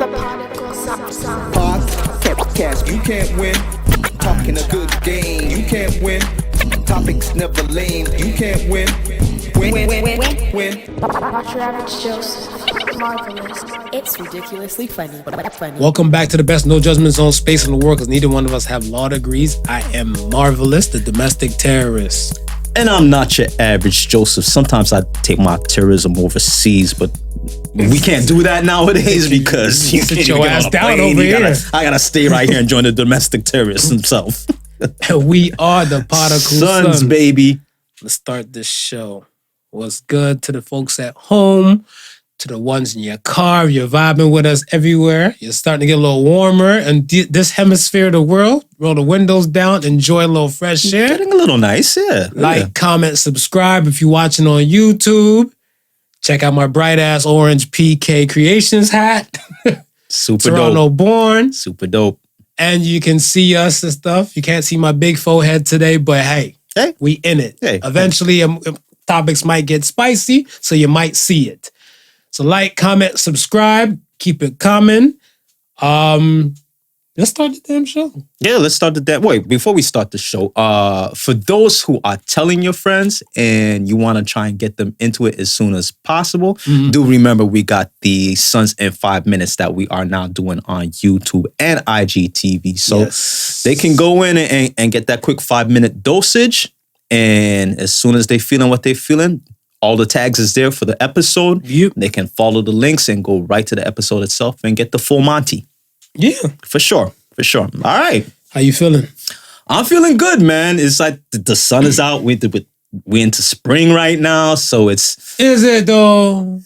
The Podical sound. Podcast, you can't win. Talking a good game, you can't win. Topics never lame, you can't win. Win. Watch your average Joseph. Marvelous. It's ridiculously funny. Welcome back to the best no judgment zone space in the world, because neither one of us have law degrees. I am Marvelous, the domestic terrorist. And I'm not your average Joseph. Sometimes I take my terrorism overseas, but we can't do that nowadays because you Sit can't your even get ass on a down plane. over here. I gotta stay right here and join the domestic terrorist himself. We are the Podical Sons, baby. Let's start this show. What's good to the folks at home, to the ones in your car? You're vibing with us everywhere. You're starting to get a little warmer. And this hemisphere of the world, roll the windows down, enjoy a little fresh air. Getting a little nice, yeah. Like, comment, subscribe if you're watching on YouTube. Check out my bright ass orange PK Creations hat. Super Toronto dope. born. Super dope. And you can see us and stuff. You can't see my big forehead today, but hey, we in it. Hey. Eventually, topics might get spicy, so you might see it. So like, comment, subscribe, keep it coming. Let's start the damn show. Yeah, let's start the damn. Wait, before we start the show, for those who are telling your friends and you want to try and get them into it as soon as possible, do remember we got the Sons in 5 Minutes that we are now doing on YouTube and IGTV. So they can go in and get that quick 5-minute dosage. And as soon as they feeling what they feeling, all the tags is there for the episode. Yep. They can follow the links and go right to the episode itself and get the full Monty. Yeah. For sure. All right. How you feeling? I'm feeling good, man. It's like the sun is out. We're into spring right now, so it's... Is it though?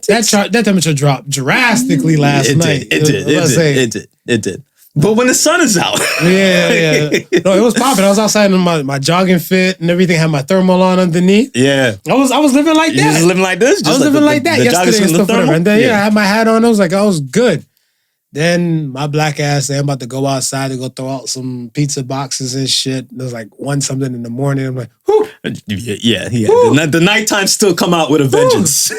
That That temperature dropped drastically last night. It did. But when the sun is out... Yeah. No, it was popping. I was outside in my jogging fit and everything, had my thermal on underneath. Yeah. I was living like You that. just living like this? I was living like that yesterday and stuff. And then I had my hat on. I was like, I was good. Then my black ass, I'm about to go outside to go throw out some pizza boxes and shit. It was like 1 something in the morning. I'm like, whoo. Yeah. The nighttime still come out with a vengeance. I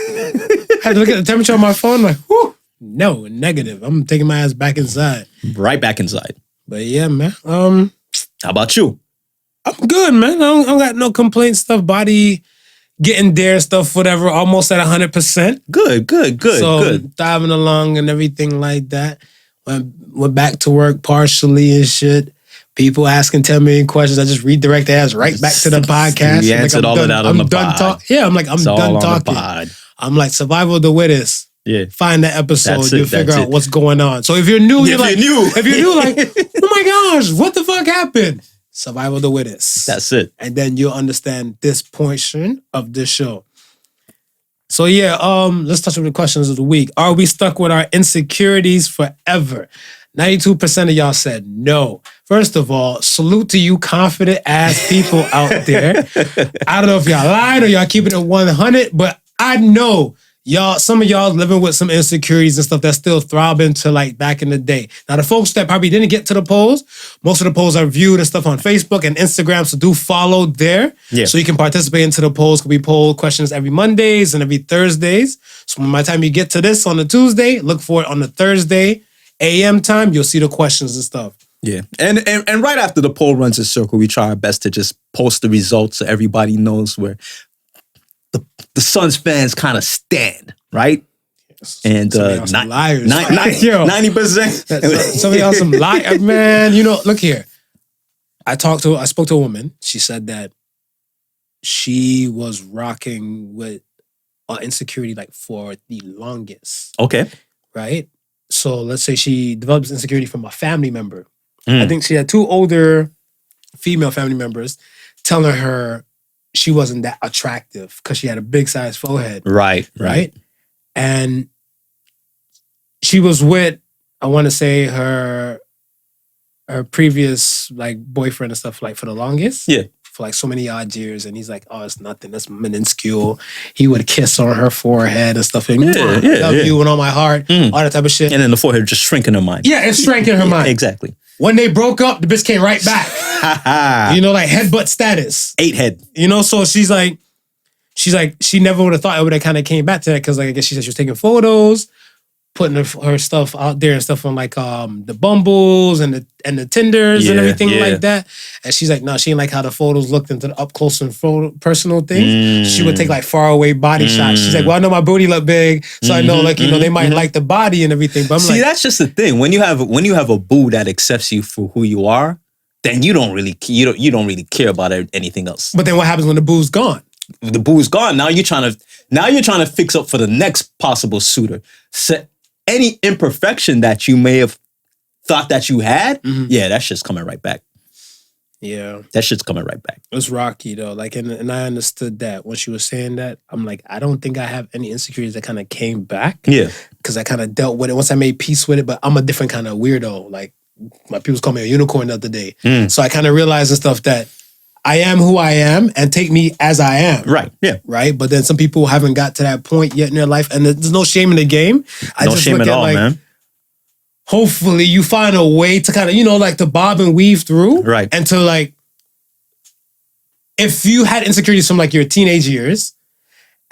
had to look at the temperature on my phone. Like, whoo. No, negative. I'm taking my ass back inside. Right back inside. But yeah, man. How about you? I'm good, man. I don't got no complaints. Stuff, body getting there, stuff, whatever. Almost at 100%. Good. So diving along and everything like that. Went back to work partially and shit. People asking 10 million questions. I just redirect the ass right back to the podcast. You answered all of that on the pod. I'm done talking. I'm like, survival of the wittest. Yeah. Find the episode. You'll figure out it. what's going on. So if you're new, you're like, oh my gosh, what the fuck happened? Survival of the wittest. That's it. And then you'll understand this portion of the show. So yeah, let's touch on the questions of the week. Are we stuck with our insecurities forever? 92% of y'all said no. First of all, salute to you confident ass people out there. I don't know if y'all lied or y'all keeping it 100, but I know some of y'all living with some insecurities and stuff that's still throbbing to like back in the day. Now, the folks that probably didn't get to the polls, most of the polls are viewed and stuff on Facebook and Instagram, so do follow there. Yeah. So you can participate into the polls. We poll questions every Mondays and every Thursdays. So by the time you get to this on the Tuesday, look for it on the Thursday AM time. You'll see the questions and stuff. Yeah. And right after the poll runs its circle, we try our best to just post the results so everybody knows where the Suns fans kind of stand, right? And some liars. 90%. Some of y'all some liars. Man, look here. I spoke to a woman. She said that she was rocking with insecurity like for the longest. Okay. Right? So let's say she develops insecurity from a family member. I think she had 2 older female family members telling her she wasn't that attractive because she had a big size forehead. Right. And she was with, I want to say her previous like boyfriend and stuff like for the longest. Yeah. For like so many odd years. And he's like, oh, it's nothing. That's minuscule. He would kiss on her forehead and stuff. Like, I love you and all my heart. All that type of shit. And then the forehead just shrinking her mind. Yeah, it's shrinking her mind. Exactly. When they broke up, the bitch came right back. Like headbutt status. 8 head. So she's like, she never would have thought it would have kind of came back to that because like I guess she said she was taking photos putting her stuff out there and stuff on like the Bumbles and the Tinders and everything like that. And she's like, no, she didn't like how the photos looked into the up close and personal things. She would take like far away body shots. She's like, well, I know my booty look big, so I know like they might like the body and everything. But I'm See, that's just the thing. When you have a boo that accepts you for who you are, then you don't really care about anything else. But then what happens when the boo's gone? The boo's gone. Now you're trying to fix up for the next possible suitor. So any imperfection that you may have thought that you had, that shit's coming right back. Yeah. That shit's coming right back. It's rocky though. Like, and I understood that when she was saying that. I'm like, I don't think I have any insecurities that kind of came back. Yeah. Because I kind of dealt with it once I made peace with it. But I'm a different kind of weirdo. Like, my people call me a unicorn the other day. So I kind of realized and stuff that I am who I am and take me as I am. Right. Yeah. Right. But then some people haven't got to that point yet in their life. And there's no shame in the game. No shame at all, man. Hopefully you find a way to kind of, like to bob and weave through. Right. And to like, if you had insecurities from like your teenage years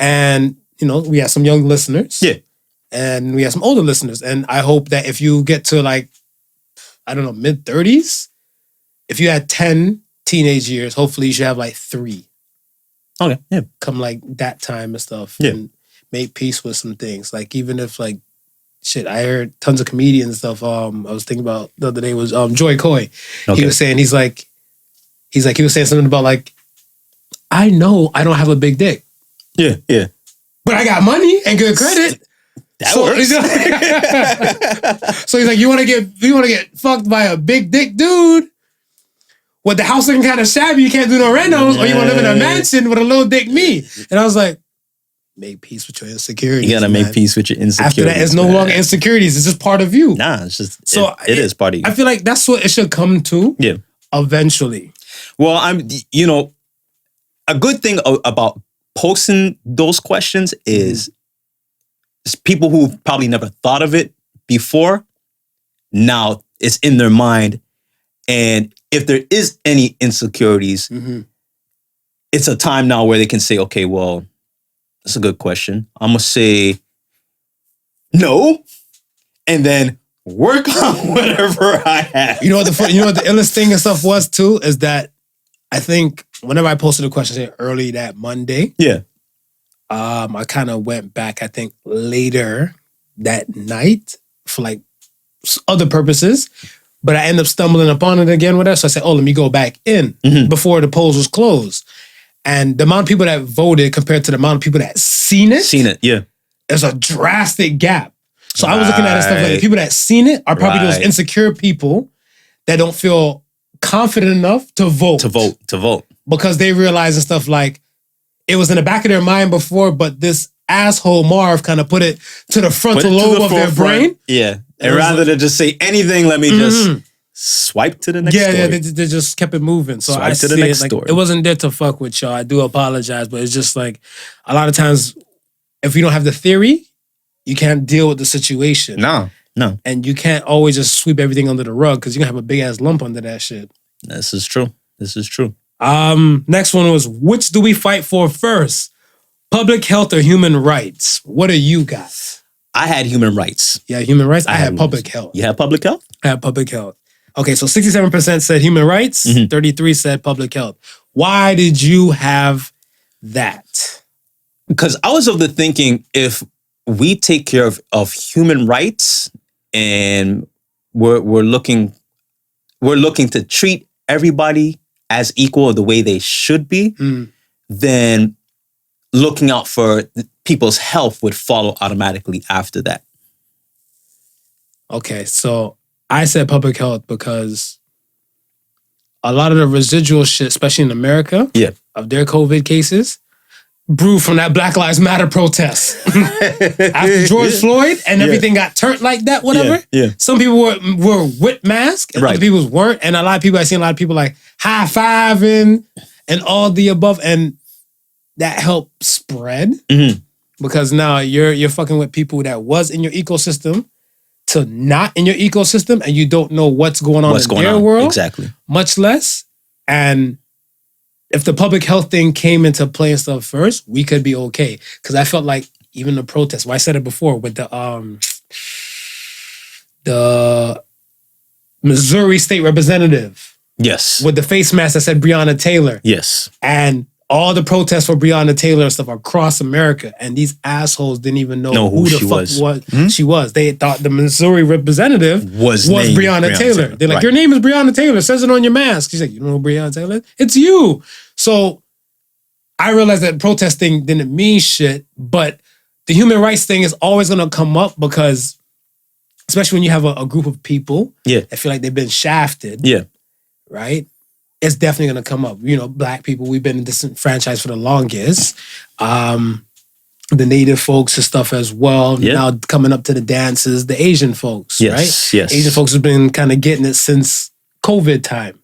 and, we have some young listeners. Yeah. And we have some older listeners. And I hope that if you get to like, I don't know, mid-30s, if you had 10 teenage years, hopefully you should have like 3. Okay, yeah. Come like that time and stuff. Yeah. And make peace with some things. Like even if like, shit, I heard tons of comedians and stuff. I was thinking about the other day was Joy Coy. Okay. He was saying, he was saying something about like, I know I don't have a big dick. Yeah, yeah. But I got money and good credit. That works. So he's like, you want to get fucked by a big dick dude with the house looking kind of shabby, you can't do no renos, or you want to live in a mansion with a little dick me. And I was like, make peace with your insecurities. You gotta make peace with your insecurities. After that, it's no longer insecurities. It's just part of you. Nah, it's just it is part of you. I feel like that's what it should come to. Yeah. Eventually. Well, a good thing about posting those questions is people who probably never thought of it before, now it's in their mind. And if there is any insecurities, it's a time now where they can say, okay, well, that's a good question. I'm going to say no, and then work on whatever I have. You know what the illest thing and stuff was too, is that I think whenever I posted the question early that Monday, I kind of went back, I think, later that night for like other purposes, but I ended up stumbling upon it again with her. So I said, let me go back in before the polls was closed. And the amount of people that voted compared to the amount of people that seen it, yeah, there's a drastic gap. So I was looking at it stuff like the people that seen it are probably those insecure people that don't feel confident enough to vote. To vote. Because they realize and stuff like, it was in the back of their mind before, but this asshole Marv kind of put it to the frontal lobe of their brain. Yeah. And rather than just say anything, let me just swipe to the next story. Yeah, they just kept it moving. So swipe to the next story. It wasn't there to fuck with y'all. I do apologize, but it's just like a lot of times, if you don't have the theory, you can't deal with the situation. No. And you can't always just sweep everything under the rug because you're going to have a big ass lump under that shit. This is true. Next one was, which do we fight for first? Public health or human rights? What do you got? I had human rights. Yeah, human rights. I had public health. You had public health? I had public health. Okay, so 67% said human rights, 33% said public health. Why did you have that? Because I was of the thinking, if we take care of human rights and we're looking to treat everybody as equal the way they should be, then looking out for people's health would follow automatically after that. Okay, so I said public health because a lot of the residual shit, especially in America, of their COVID cases, brewed from that Black Lives Matter protest. After George Floyd and everything got turned like that, whatever. Yeah. Some people were with masks and other people weren't. And I seen a lot of people like high-fiving and all the above. And that helped spread because now you're fucking with people that was in your ecosystem to not in your ecosystem, and you don't know what's going on in their world. Exactly. Much less. And if the public health thing came into play and stuff first, we could be okay. Because I felt like even the protests, I said it before with the the Missouri State Representative Yes. with the face mask that said Breonna Taylor. Yes. And all the protests for Breonna Taylor and stuff across America. And these assholes didn't even know who the fuck she was. They thought the Missouri representative was Breonna Taylor. They're like, your name is Breonna Taylor. It says it on your mask. She's like, you don't know who Breonna Taylor is? It's you. So I realized that protesting didn't mean shit, but the human rights thing is always going to come up because, especially when you have a group of people that feel like they've been shafted, right? It's definitely going to come up. You know, black people, we've been disenfranchised for the longest. The native folks and stuff as well. Now coming up to the dances, the Asian folks, right? Yes. Asian folks have been kind of getting it since COVID time.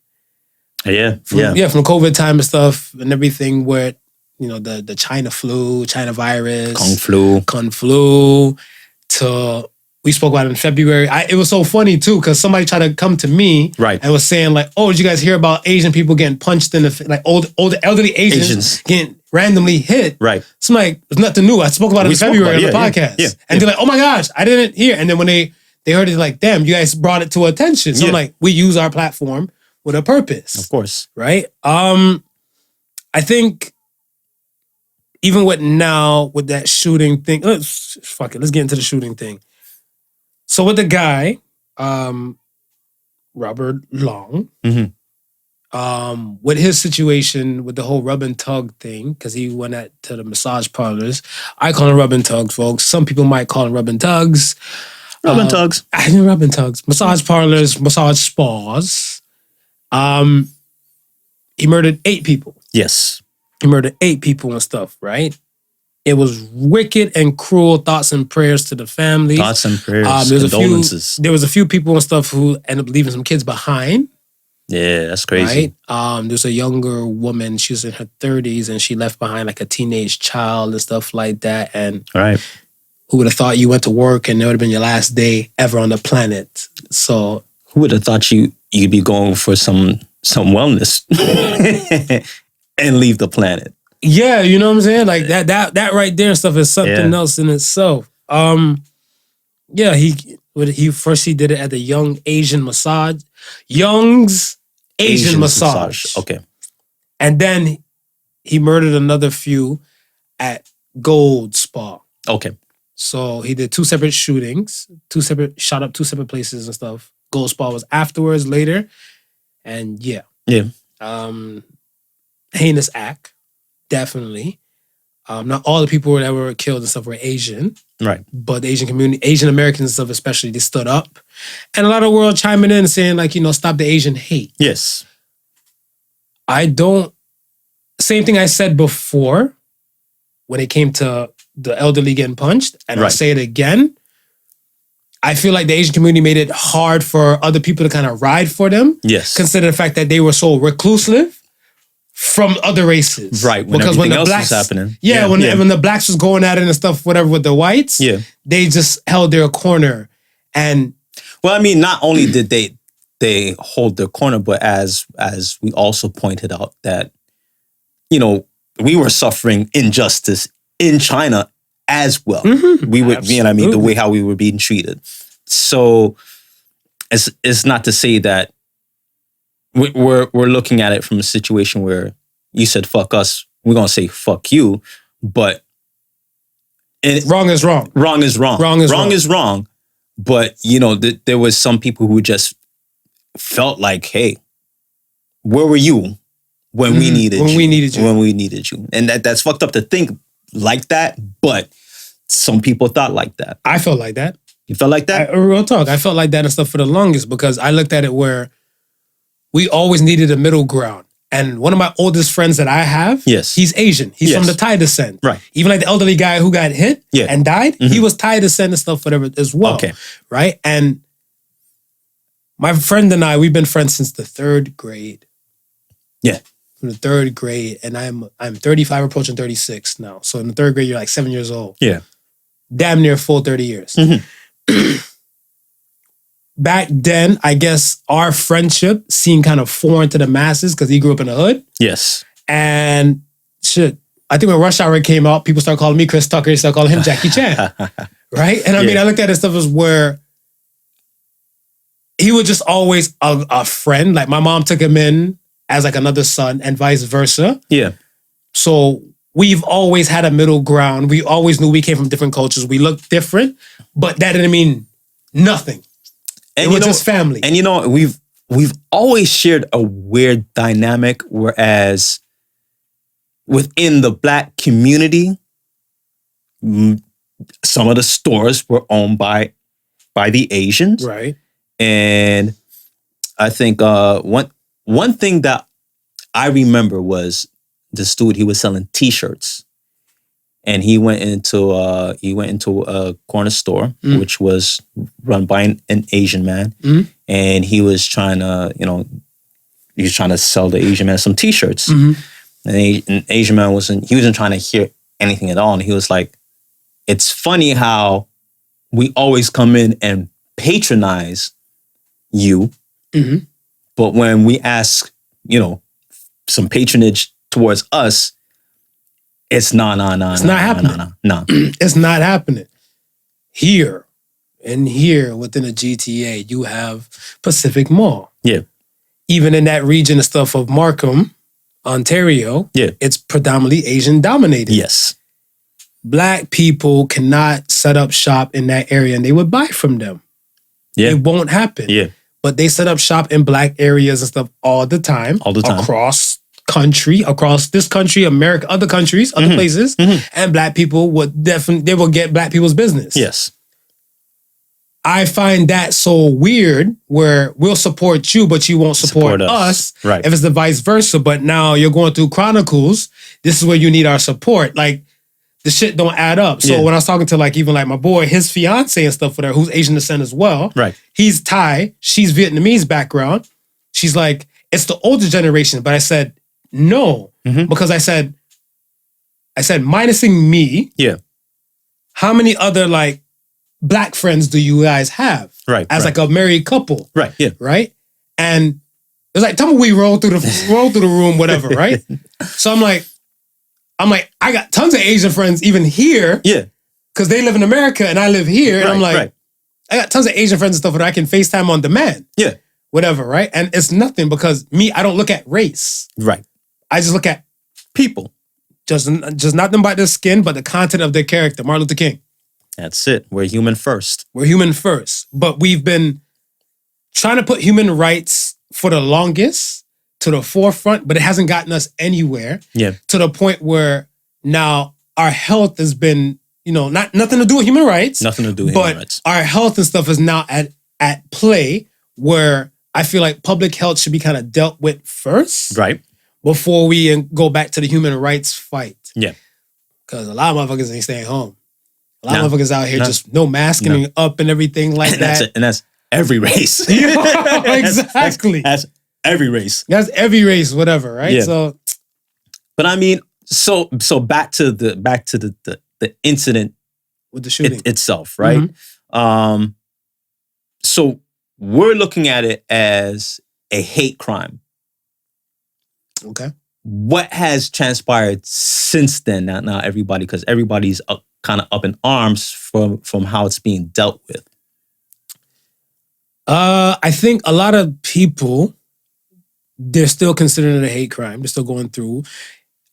From COVID time and stuff and everything where, you know, the China flu, China virus. Kung flu. To... We spoke about it in February. It was so funny too, because somebody tried to come to me and was saying like, "Oh, did you guys hear about Asian people getting punched in the like old elderly Asians getting randomly hit?" Right. So I'm like, it's nothing new. I spoke about it in February on the podcast, and they're like, "Oh my gosh, I didn't hear." And then when they heard it, like, "Damn, you guys brought it to attention." So I'm like, we use our platform with a purpose, of course, right? I think even with that shooting thing, let's get into the shooting thing. So with the guy, Robert Long, with his situation with the whole rub and tug thing, because he went to the massage parlors. I call them rub and tugs, folks. Some people might call them rub and tugs. Rub and tugs. I mean rub and tugs. Massage parlors, massage spas. He murdered 8 people. Yes. He murdered 8 people and stuff, right? It was wicked and cruel. Thoughts and prayers to the family. Thoughts and prayers. Condolences. There was a few people and stuff who ended up leaving some kids behind. Yeah, that's crazy. Right? There's a younger woman. She was in her 30s and she left behind like a teenage child and stuff like that. And who would have thought you went to work and it would have been your last day ever on the planet? So who would have thought you'd be going for some wellness and leave the planet? Yeah, you know what I'm saying? Like that right there and stuff is something else in itself. He first did it at the Young's Asian Massage. Okay. And then he murdered another few at Gold Spa. Okay. So he did 2 separate shootings, shot up 2 separate places and stuff. Gold Spa was afterwards, later. And heinous act. Definitely. Not all the people that were killed and stuff were Asian. Right. But the Asian community, Asian Americans and stuff especially, they stood up. And a lot of the world chiming in and saying like, you know, stop the Asian hate. Yes. Same thing I said before when it came to the elderly getting punched. And I'll say it again. I feel like the Asian community made it hard for other people to kind of ride for them. Yes. Consider the fact that they were so reclusive from other races. Right. Because when the blacks was happening. When the blacks was going at it and stuff, whatever, with the whites, they just held their corner. And well, I mean, not only did they hold their corner, but as we also pointed out that, you know, we were suffering injustice in China as well. Mm-hmm. We were, you know what I mean, the way how we were being treated. So it's not to say that we're looking at it from a situation where you said fuck us, we're gonna say fuck you, but wrong is wrong. Wrong is wrong. Wrong is wrong. But you know, there was some people who just felt like, hey, where were you when we needed you? When we needed you, and that's fucked up to think like that. But some people thought like that. I felt like that. You felt like that? Real talk. I felt like that and stuff for the longest because I looked at it where we always needed a middle ground. And one of my oldest friends that I have, he's Asian. He's from the Thai descent. Right. Even like the elderly guy who got hit and died, he was Thai descent and stuff, whatever, as well. Okay. Right? And my friend and I, we've been friends since the 3rd grade. Yeah. From the 3rd grade. And I'm 35, approaching 36 now. So in the 3rd grade, you're like 7 years old. Yeah. Damn near full 30 years. Mm-hmm. Back then, I guess our friendship seemed kind of foreign to the masses because he grew up in the hood. Yes. And shit, I think when Rush Hour came out, people started calling me Chris Tucker. They started calling him Jackie Chan. right? And I mean, I looked at it stuff as where he was just always a friend. Like my mom took him in as like another son and vice versa. Yeah. So we've always had a middle ground. We always knew we came from different cultures. We looked different, but that didn't mean nothing. And it was just family. And you know, we've always shared a weird dynamic, whereas within the Black community, some of the stores were owned by the Asians. Right. And I think one thing that I remember was this dude, he was selling T-shirts. And he went into a corner store, which was run by an Asian man. And he was trying to sell the Asian man some T-shirts. And an Asian man wasn't trying to hear anything at all. And he was like, it's funny how we always come in and patronize you. But when we ask, some patronage towards us, it's no. It's not happening. No. It's not happening. Here within the GTA, you have Pacific Mall. Yeah. Even in that region and stuff of Markham, Ontario, it's predominantly Asian dominated. Yes. Black people cannot set up shop in that area and they would buy from them. Yeah. It won't happen. Yeah. But they set up shop in Black areas and stuff all the time. Across this country, America, other countries, other places. And Black people would they will get Black people's business. Yes. I find that so weird where we'll support you, but you won't support us. Right. If it's the vice versa, but now you're going through Chronicles, this is where you need our support. Like, the shit don't add up. So when I was talking to even my boy, his fiance and stuff with her, who's Asian descent as well. Right. He's Thai. She's Vietnamese background. She's like, it's the older generation. But I said, no. Because I said, minusing me. Yeah. How many other Black friends do you guys have? Right. As a married couple. Right. Yeah. Right. And it's like, tell me we roll through the room, whatever. Right. So I'm like, I got tons of Asian friends even here. Yeah. Because they live in America and I live here. And I'm like, I got tons of Asian friends and stuff that I can FaceTime on demand. Yeah. Whatever, right? And it's nothing because I don't look at race. Right. I just look at people. Just nothing about their skin, but the content of their character. Martin Luther King. That's it. We're human first. We're human first. But we've been trying to put human rights for the longest to the forefront, but it hasn't gotten us anywhere. Yeah. To the point where now our health has been, nothing to do with human rights. Nothing to do with human rights. Our health and stuff is now at play where I feel like public health should be kind of dealt with first. Right. Before we go back to the human rights fight. Yeah. Because a lot of motherfuckers ain't staying home. A lot of motherfuckers out here just no masking up and everything like that. And that's every race. Exactly. That's every race. That's every race, whatever, right? Yeah. So, but I mean, so back to the incident with the shooting itself, right? So we're looking at it as a hate crime. Okay. What has transpired since then? Now everybody, because everybody's kind of up in arms from how it's being dealt with. I think a lot of people, they're still considering it a hate crime. They're still going through.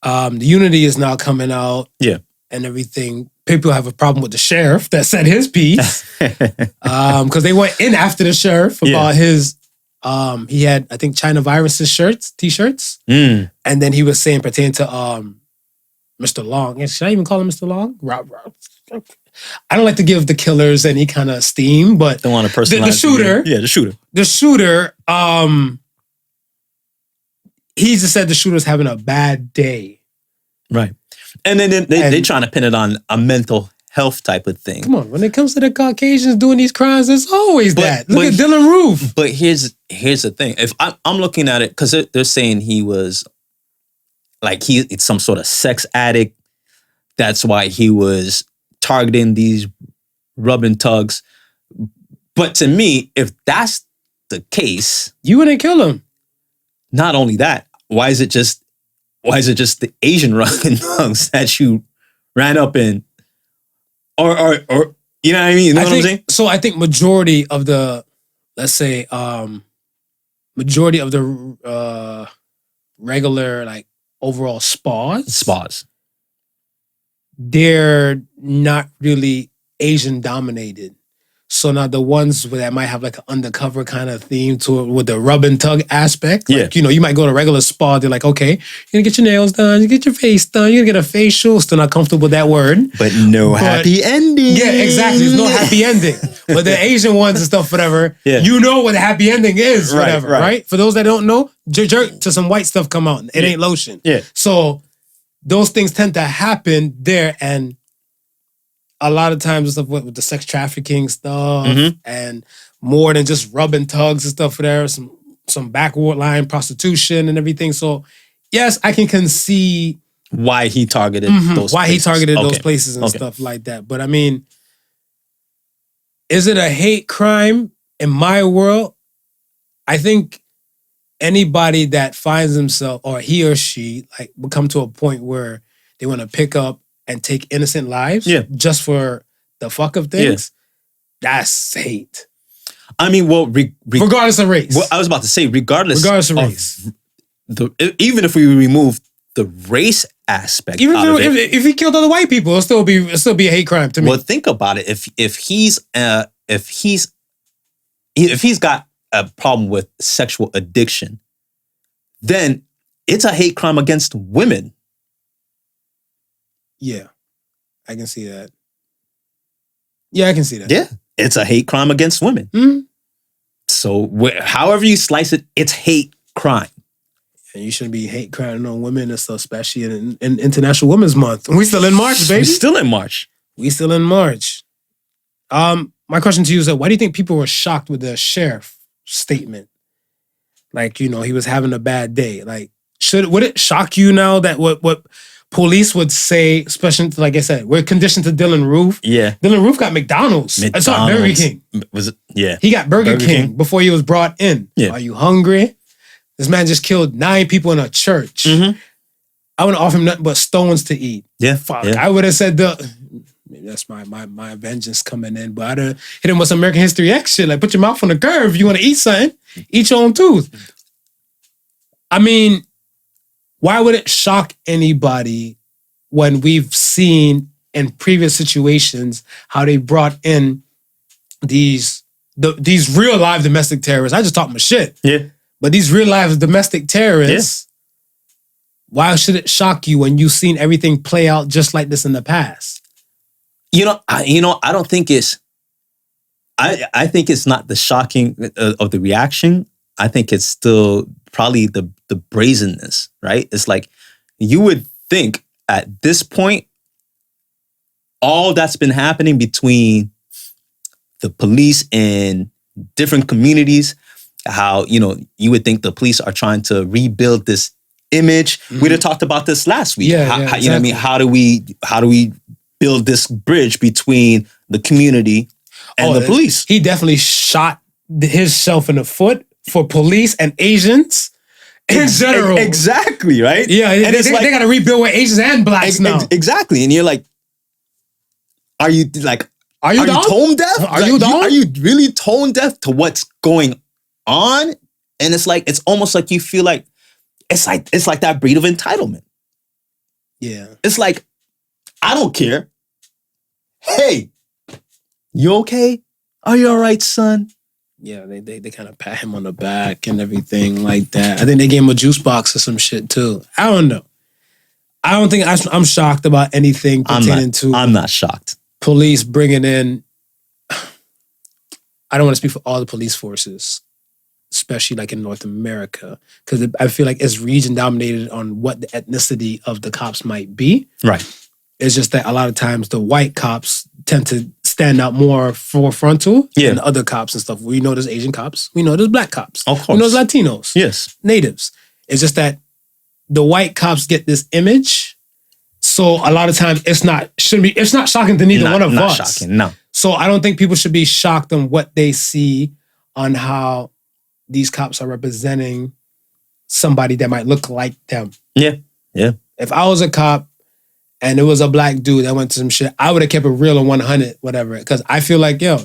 The Unity is now coming out. Yeah. And everything. People have a problem with the sheriff that said his piece. Because they went in after the sheriff about his, he had, I think, China viruses t-shirts. And then he was saying pertaining to Mr. Long. Should I even call him Mr. Long? I don't like to give the killers any kind of steam, but don't want to personalize the shooter. The shooter. The shooter, he just said the shooter's having a bad day. Right. And then they're trying to pin it on a mental health type of thing. Come on, when it comes to the Caucasians doing these crimes, there's always that. Look at Dylan Roof. But here's the thing. If I'm looking at it, because they're saying he was it's some sort of sex addict. That's why he was targeting these rub and tugs. But to me, if that's the case, you wouldn't kill him. Not only that, why is it just the Asian rub and tugs that you ran up in, or You know what I mean? You know what I'm saying? So I think majority of the, let's say, majority of the regular like overall spas, they're not really Asian dominated. So now the ones that might have like an undercover kind of theme to it with the rub and tug aspect. Like, you know, you might go to a regular spa. They're like, okay, you're going to get your nails done. You get your face done. You're going to get a facial. Still not comfortable with that word. But happy ending. Yeah, exactly. There's no happy ending. But the Asian ones and stuff, whatever, you know what a happy ending is, whatever, right? For those that don't know, jerk to some white stuff come out. It ain't lotion. Yeah. So those things tend to happen there, and a lot of times stuff with the sex trafficking stuff and more than just rubbing tugs and stuff there, some backward line prostitution and everything. So yes, I can concede why he targeted those those places and stuff like that. But I mean, is it a hate crime in my world? I think anybody that finds himself or he or she like will come to a point where they want to pick up and take innocent lives just for the fuck of things, that's hate. I mean, well, regardless of race. Well, I was about to say, regardless of race. Even if we remove the race aspect even out of it. If he killed other white people, it'll still be a hate crime to me. Well, think about it. If he's got a problem with sexual addiction, then it's a hate crime against women. Yeah, I can see that. Yeah, I can see that. Yeah, it's a hate crime against women. Mm-hmm. So however you slice it, it's hate crime. And you shouldn't be hate crime on women and stuff, especially in International Women's Month. We still in March, baby. We still in March. My question to you is that why do you think people were shocked with the sheriff statement? Like, you know, he was having a bad day. Like, would it shock you now that what police would say, especially, like I said, we're conditioned to Dylan Roof. Yeah. Dylan Roof got McDonald's. It's not Burger King. Was it? Yeah. He got Burger King before he was brought in. Yeah. Are you hungry? This man just killed 9 people in a church. Mm-hmm. I wouldn't offer him nothing but stones to eat. Yeah. Fuck. Yeah. I would have said maybe that's my vengeance coming in, but I'd have hit him with some American History X shit. Like, put your mouth on the curve. You want to eat something? Eat your own tooth. I mean, why would it shock anybody when we've seen in previous situations how they brought in these real live domestic terrorists? I just talk my shit. Yeah. But these real live domestic terrorists, why should it shock you when you've seen everything play out just like this in the past? I don't think it's. I think it's not the shocking of the reaction. I think it's still probably the brazenness, right? It's like you would think at this point, all that's been happening between the police and different communities, how, you would think the police are trying to rebuild this image. Mm-hmm. We'd have talked about this last week. Exactly. You know what I mean? How do we build this bridge between the community and the police? He definitely shot himself in the foot for police and Asians in general. Exactly, right? Yeah, and they got to rebuild with Asians and blacks now. Exactly. And you're like, are you tone deaf? Are you dumb? Are you really tone deaf to what's going on? And it's almost like you feel like it's like that breed of entitlement. Yeah. It's like, I don't care. Hey, you okay? Are you all right, son? Yeah, they kind of pat him on the back and everything like that. I think they gave him a juice box or some shit too. I don't know. I don't think I'm shocked about anything pertaining to. I'm not shocked. Police bringing in. I don't want to speak for all the police forces, especially like in North America, because I feel like it's region dominated on what the ethnicity of the cops might be. Right. It's just that a lot of times the white cops tend to stand out more forefrontal than the other cops and stuff. We know there's Asian cops. We know there's black cops. Of course. We know there's Latinos. Yes. Natives. It's just that the white cops get this image. So a lot of times it's not shocking to neither one of us. Not shocking, no. So I don't think people should be shocked on what they see on how these cops are representing somebody that might look like them. Yeah. Yeah. If I was a cop and it was a black dude that went to some shit, I would have kept it real on 100, whatever. Because I feel like, yo,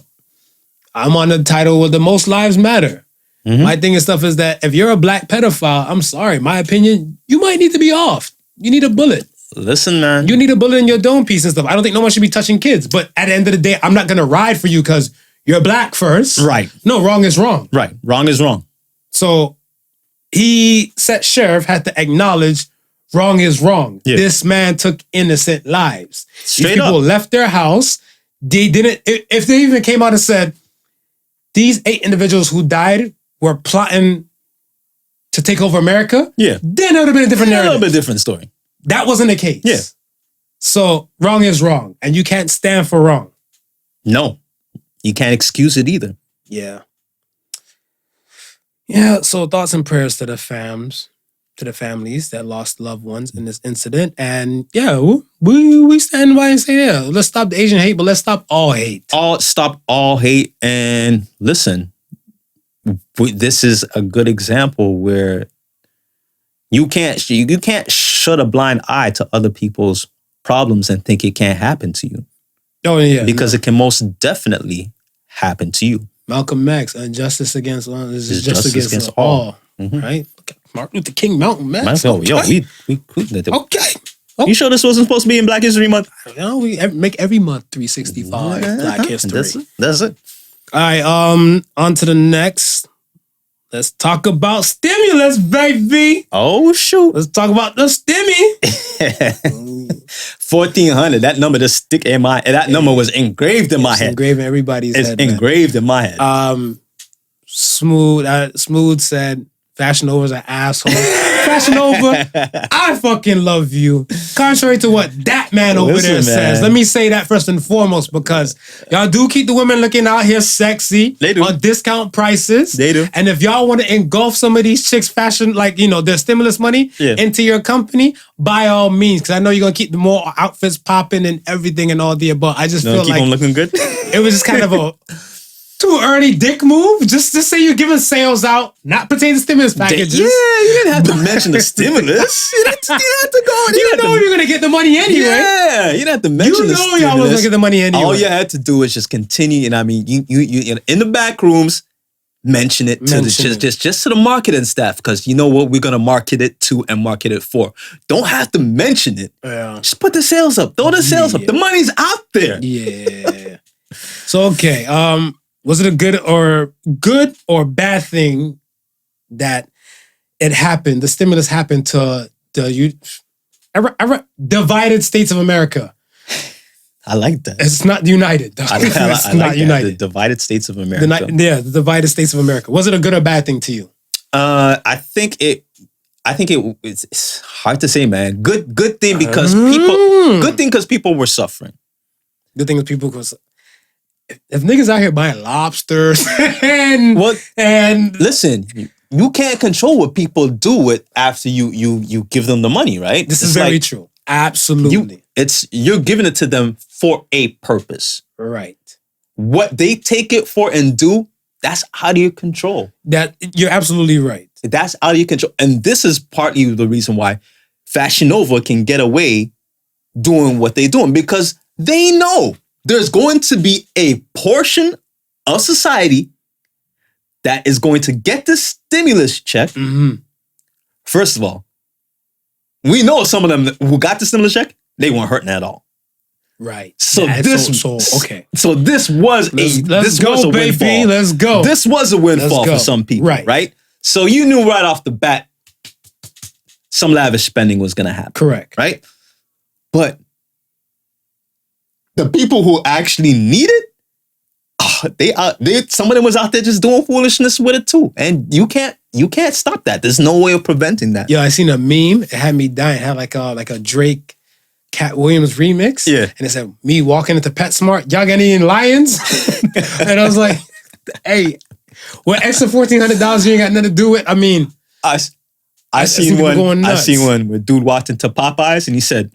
I'm on the title with the most lives matter. My thing and stuff is that if you're a black pedophile, I'm sorry, my opinion, you might need to be off. You need a bullet. Listen, man. You need a bullet in your dome piece and stuff. I don't think no one should be touching kids. But at the end of the day, I'm not going to ride for you because you're black first. Right. No, wrong is wrong. Right. Wrong is wrong. So sheriff had to acknowledge wrong is wrong. Yeah. This man took innocent lives. Straight These people up. left their house. They didn't, if they even came out and said, these 8 individuals who died were plotting to take over America, Yeah. then it would have been a different A narrative. little bit different story. That wasn't the case. Yeah. So wrong is wrong, and you can't stand for wrong. No. You can't excuse it either. Yeah. Yeah, so thoughts and prayers to the families that lost loved ones in this incident. And yeah, we stand by and say, yeah, let's stop the Asian hate, but let's stop all hate. Stop all hate. And listen, this is a good example where you can't shut a blind eye to other people's problems and think it can't happen to you. Oh, yeah. Because it can most definitely happen to you. Malcolm X, injustice against all is Is justice justice against against all. all. Right? Look at Martin Luther King Mountain, man. Yo, Okay. we Okay. You sure this wasn't supposed to be in Black History Month? You know, we make every month 365 Black History. That's it. All right, on to the next. Let's talk about stimulus, baby. Oh, shoot. Let's talk about the stimmy. 1,400. That number just stick in my head. That number was engraved in my It's head. engraved in everybody's It's head. Man. engraved in my head. Smooth said Fashion Nova's an asshole. Fashion Nova, I fucking love you. Contrary to what that man over Listen, there says. man. Let me say that first and foremost because y'all do keep the women looking out here sexy. They do. On discount prices. They do. And if y'all want to engulf some of these chicks' fashion, like, you know, their stimulus money into your company, by all means. Because I know you're going to keep the more outfits popping and everything and all the above. I just feel keep like them looking good. it was just kind of a too early dick move. Just to say you're giving sales out, not pertaining to stimulus packages. Yeah, you didn't have to mention the stimulus. You didn't have to go. You know you're gonna get the money anyway. Yeah, you didn't have to mention You the know stimulus. y'all was gonna get the money anyway. All you had to do is just continue. And I mean, you in the back rooms, mention it to just to the marketing staff because you know what we're gonna market it to and market it for. Don't have to mention it. Yeah. Just put the sales up. Throw the sales up. The money's out there. Yeah. So okay, was it a good or bad thing that it happened? The stimulus happened to the divided states of America. I like that. It's not united. Though. I It's like not that. united. The divided states of America. The divided states of America. Was it a good or bad thing to you? I think it's hard to say, man. Good thing because people were suffering. Good thing is people was if niggas out here buying lobsters and listen, you can't control what people do with after you give them the money, right? This is very true. Absolutely. You're giving it to them for a purpose. Right. What they take it for and do, that's out of your control. That you're absolutely right. That's out of your control. And this is partly the reason why Fashion Nova can get away doing what they're doing because they know there's going to be a portion of society that is going to get the stimulus check. Mm-hmm. First of all, we know some of them who got the stimulus check, they weren't hurting at all. Right. So okay. So this was let's go, baby. Windfall. Let's go. This was a windfall for some people, right? So you knew right off the bat some lavish spending was going to happen. Correct. Right? But the people who actually need it, some of them was out there just doing foolishness with it too. And you can't stop that. There's no way of preventing that. Yeah, I seen a meme. It had me dying. It had like a Drake Cat Williams remix. Yeah. And it said, me walking into PetSmart, y'all got any lions? And I was like, hey, what extra $1,400 you ain't got nothing to do with? I mean, I seen one where dude walked into Popeyes and he said,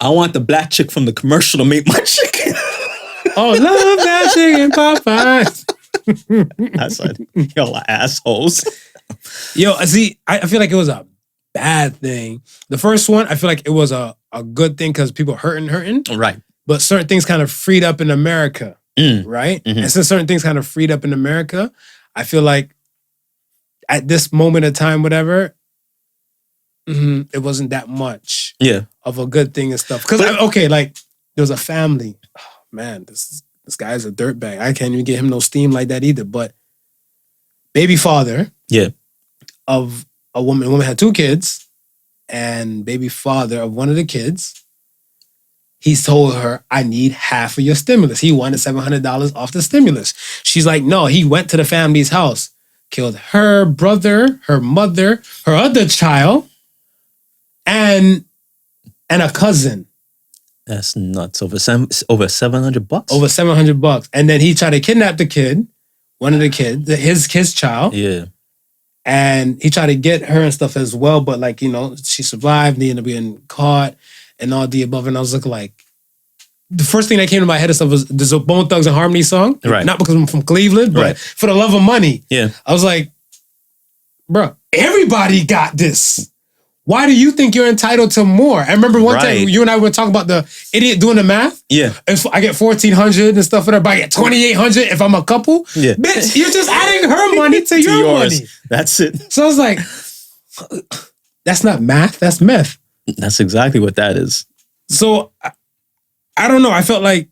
I want the black chick from the commercial to make my chicken. Oh, love that chicken Popeyes. I said, y'all are assholes. Yo, see, I feel like it was a bad thing. The first one, I feel like it was a good thing because people hurting. Right. But certain things kind of freed up in America, right? Mhm. And since certain things kind of freed up in America, I feel like at this moment of time, whatever, it wasn't that much of a good thing and stuff. Because, like, there was a family. Oh, man, this guy's a dirtbag. I can't even get him no steam like that either. But baby father of a woman. The woman had 2 kids, and baby father of one of the kids, he told her, I need half of your stimulus. He wanted $700 off the stimulus. She's like, no. He went to the family's house, killed her brother, her mother, her other child, and a cousin. That's nuts. Over $700? Over $700. And then he tried to kidnap the kid, one of the kids, his child. Yeah. And he tried to get her and stuff as well. But like, she survived. And he ended up being caught and all the above. And I was looking like, the first thing that came to my head and stuff was there's a Bone Thugs and Harmony song. Right. Not because I'm from Cleveland, but for the love of money. Yeah. I was like, bro, everybody got this. Why do you think you're entitled to more? I remember one time you and I were talking about the idiot doing the math. Yeah. If I get $1,400 and stuff, but I get $2,800 if I'm a couple. Yeah. Bitch, you're just adding her money to your yours. money. That's it. So I was like, that's not math, that's meth. That's exactly what that is. So I don't know. I felt like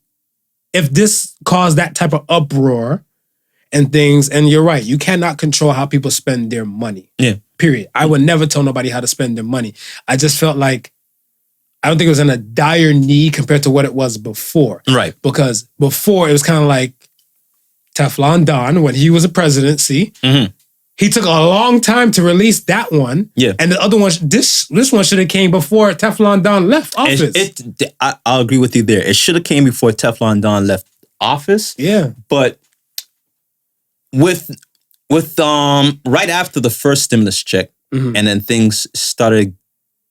if this caused that type of uproar and things, and you're right, you cannot control how people spend their money. Yeah. Period. I would never tell nobody how to spend their money. I just felt like I don't think it was in a dire need compared to what it was before. Right. Because before it was kind of like Teflon Don when he was a presidency. Mm-hmm. He took a long time to release that one. Yeah. And the other one, this one should have came before Teflon Don left office. I'll agree with you there. It should have came before Teflon Don left office. Yeah. But with right after the first stimulus check, and then things started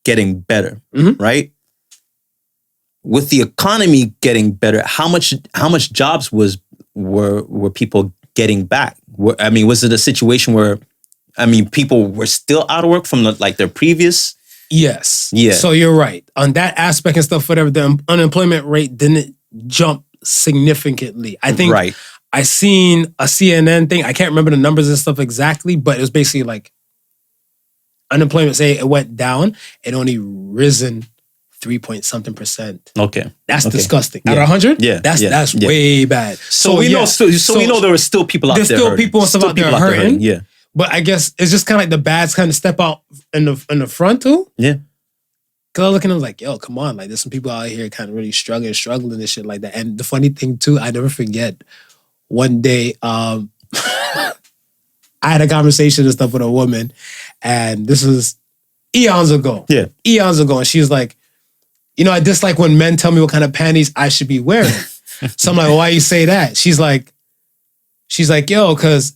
getting better, right? With the economy getting better, how much jobs were people getting back? Was it a situation where people were still out of work from their previous? Yes. Yeah. So you're right. On that aspect and stuff, whatever, the unemployment rate didn't jump significantly. I think I seen a CNN thing. I can't remember the numbers and stuff exactly, but it was basically like unemployment, say it went down, it only risen 3-point-something%. Okay. That's disgusting. Yeah. Out of 100? Yeah. That's way bad. So we know there were still people out there. There's still people and stuff out there hurting. Yeah. But I guess it's just kind of like the bads kind of step out in the front too. Yeah. Cause I look at them like, yo, come on. Like there's some people out here kind of really struggling and shit like that. And the funny thing too, I never forget, one day, I had a conversation and stuff with a woman, and this was eons ago. Yeah. Eons ago. And she was like, I dislike when men tell me what kind of panties I should be wearing. So I'm like, well, why you say that? She's like, yo, because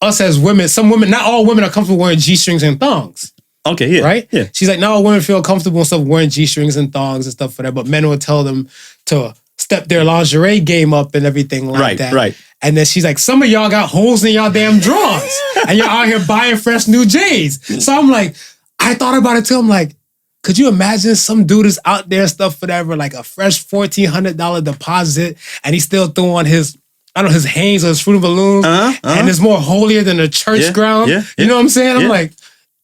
us as women, some women, not all women are comfortable wearing G-strings and thongs. Okay, yeah. Right? Yeah. She's like, not all women feel comfortable and stuff wearing G-strings and thongs and stuff for that, but men will tell them to step their lingerie game up and everything like that. Right. And then she's like, some of y'all got holes in y'all damn drawers and y'all out here buying fresh new J's. So I'm like, I thought about it too. I'm like, could you imagine some dude is out there stuff whatever, like a fresh $1,400 deposit, and he still throwing his Hanes or his Fruit of Balloons, and it's more holier than a church ground. Yeah, you know what I'm saying? I'm like,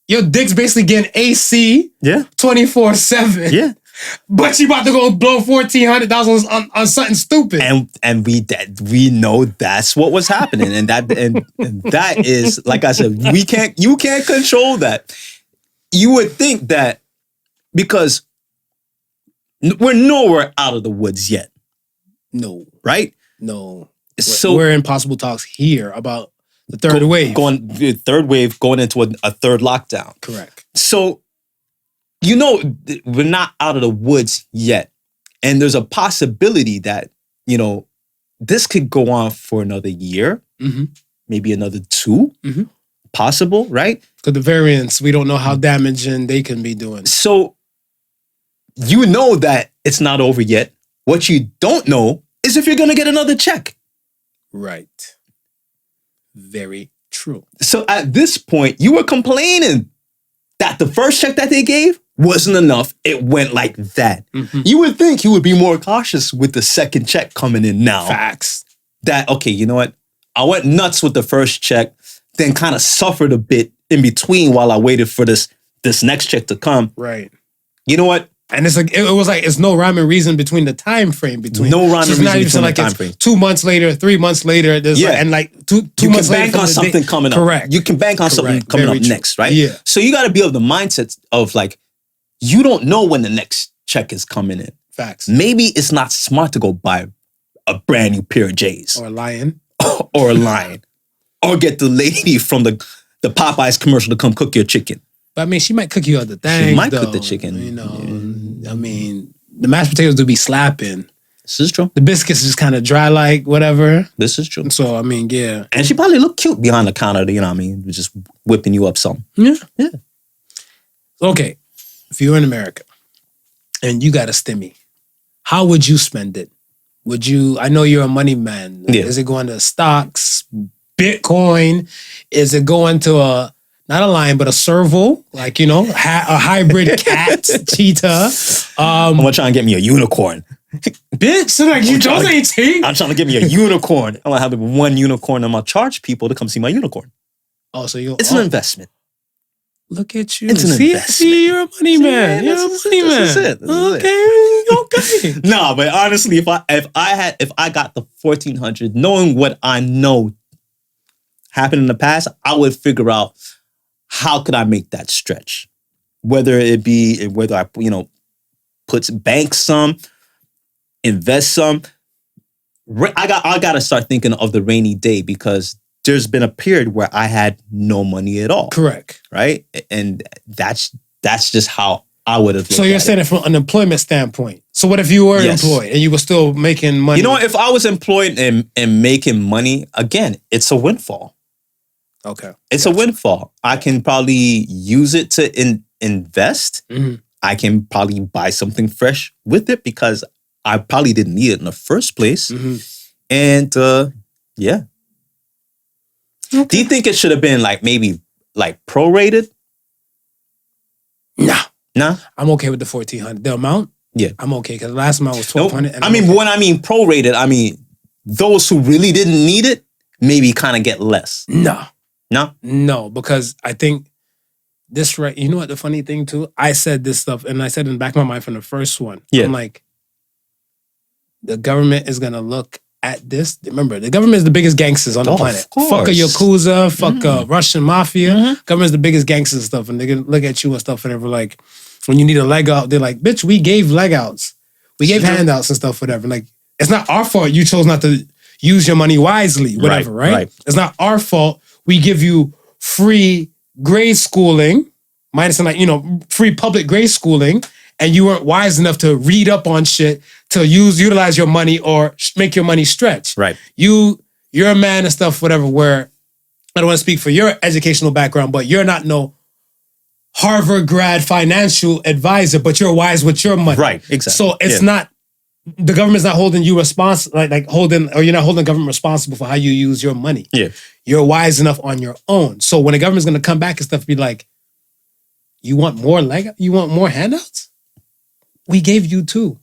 your dick's basically getting AC 24/7. Yeah. But you about to go blow $1,400 on something stupid. And we know that's what was happening. And that is, like I said, you can't control that. You would think that because we're nowhere out of the woods yet. No. Right? No. So we're in possible talks here about the third wave. Third wave going into a third lockdown. Correct. So, we're not out of the woods yet. And there's a possibility that, this could go on for another year, maybe another 2. Possible, right? Because the variants, we don't know how damaging they can be doing. So, that it's not over yet. What you don't know is if you're going to get another check. that the first check that they gave wasn't enough. It went like that. You would think he would be more cautious with the second check coming in now. Facts. That, okay, you know what? I went nuts with the first check, then kind of suffered a bit in between while I waited for this next check to come. Right. You know what? And it's like it was like it's no rhyme and reason between the time frame between. No rhyme and reason not even between like the time it's frame. 2 months later, 3 months later. There's Yeah. like, and like two You months can later bank from on the something day- coming up. Correct. You can bank on something Correct. coming Very up true. next, right? Yeah. So you got to be of the mindset of like, you don't know when the next check is coming in. Facts. Maybe it's not smart to go buy a brand new pair of J's Or lying. or a lion or get the lady from the Popeyes commercial to come cook your chicken. But I mean, she might cook you other things. might cook the though. chicken. You know, I mean, the mashed potatoes do be slapping. This is true. The biscuits just kind of dry, like whatever. This is true. So I mean, yeah, And she probably looked cute behind the counter, you know what I mean? Just whipping you up something. yeah. Okay, if you're in America and you got a stimmy, how would you spend it? Would you? I know you're a money man. Yeah. Is it going to stocks, Bitcoin? Is it going to a not a lion but a serval, like you know, a hybrid cat, cheetah? I'm gonna try and get me a unicorn. Bitch, so like you trying those to- ain't cheap. I'm trying to get me a unicorn. I'm gonna have one unicorn. I'm gonna charge people to come see my unicorn. Oh, so you? It's an investment. Look at you. It's an see, investment. see, you're a money man. You're a money man. This is it. Okay. No, but honestly, if I got the 1400, knowing what I know happened in the past, I would figure out how could I make that stretch. Whether I put bank some, invest some. I got to start thinking of the rainy day because there's been a period where I had no money at all. Correct. Right? And that's just how I would have. So you're saying it from an employment standpoint. So what if you were Yes. employed and you were still making money? You know what? If I was employed and making money, again, it's a windfall. Okay. It's a windfall. I can probably use it to invest. Mhm. I can probably buy something fresh with it because I probably didn't need it in the first place. Mhm. And yeah. Do you think it should have been like maybe like prorated? Nah. No? I'm okay with the 1,400. The amount? Yeah. I'm okay because the last amount was No, 1,200. I mean, when I mean prorated, I mean those who really didn't need it maybe kind of get less. No, No? because I think this right. You know what the funny thing too? I said this stuff and I said in the back of my mind from the first one. Yeah. I'm like, the government is gonna look at this. Remember, the government is the biggest gangsters on the Of planet. course. Fuck a Yakuza, fuck a Russian mafia. Government's the biggest gangsters and stuff. And they can look at you and stuff and they're like, when you need a leg out, they're like, bitch, we gave leg outs. We gave handouts and stuff, whatever. Like, it's not our fault you chose not to use your money wisely, whatever, right? It's not our fault we give you free grade schooling, minus like, free public grade schooling, and you weren't wise enough to read up on shit to utilize your money or make your money stretch. Right. You're a man and stuff, whatever, where I don't want to speak for your educational background, but you're not no Harvard grad financial advisor, but you're wise with your money. Right, exactly. So it's not, the government's not holding you responsible, you're not holding the government responsible for how you use your money. Yeah. You're wise enough on your own. So when the government's going to come back and stuff, be like, you want more you want more handouts? We gave you 2.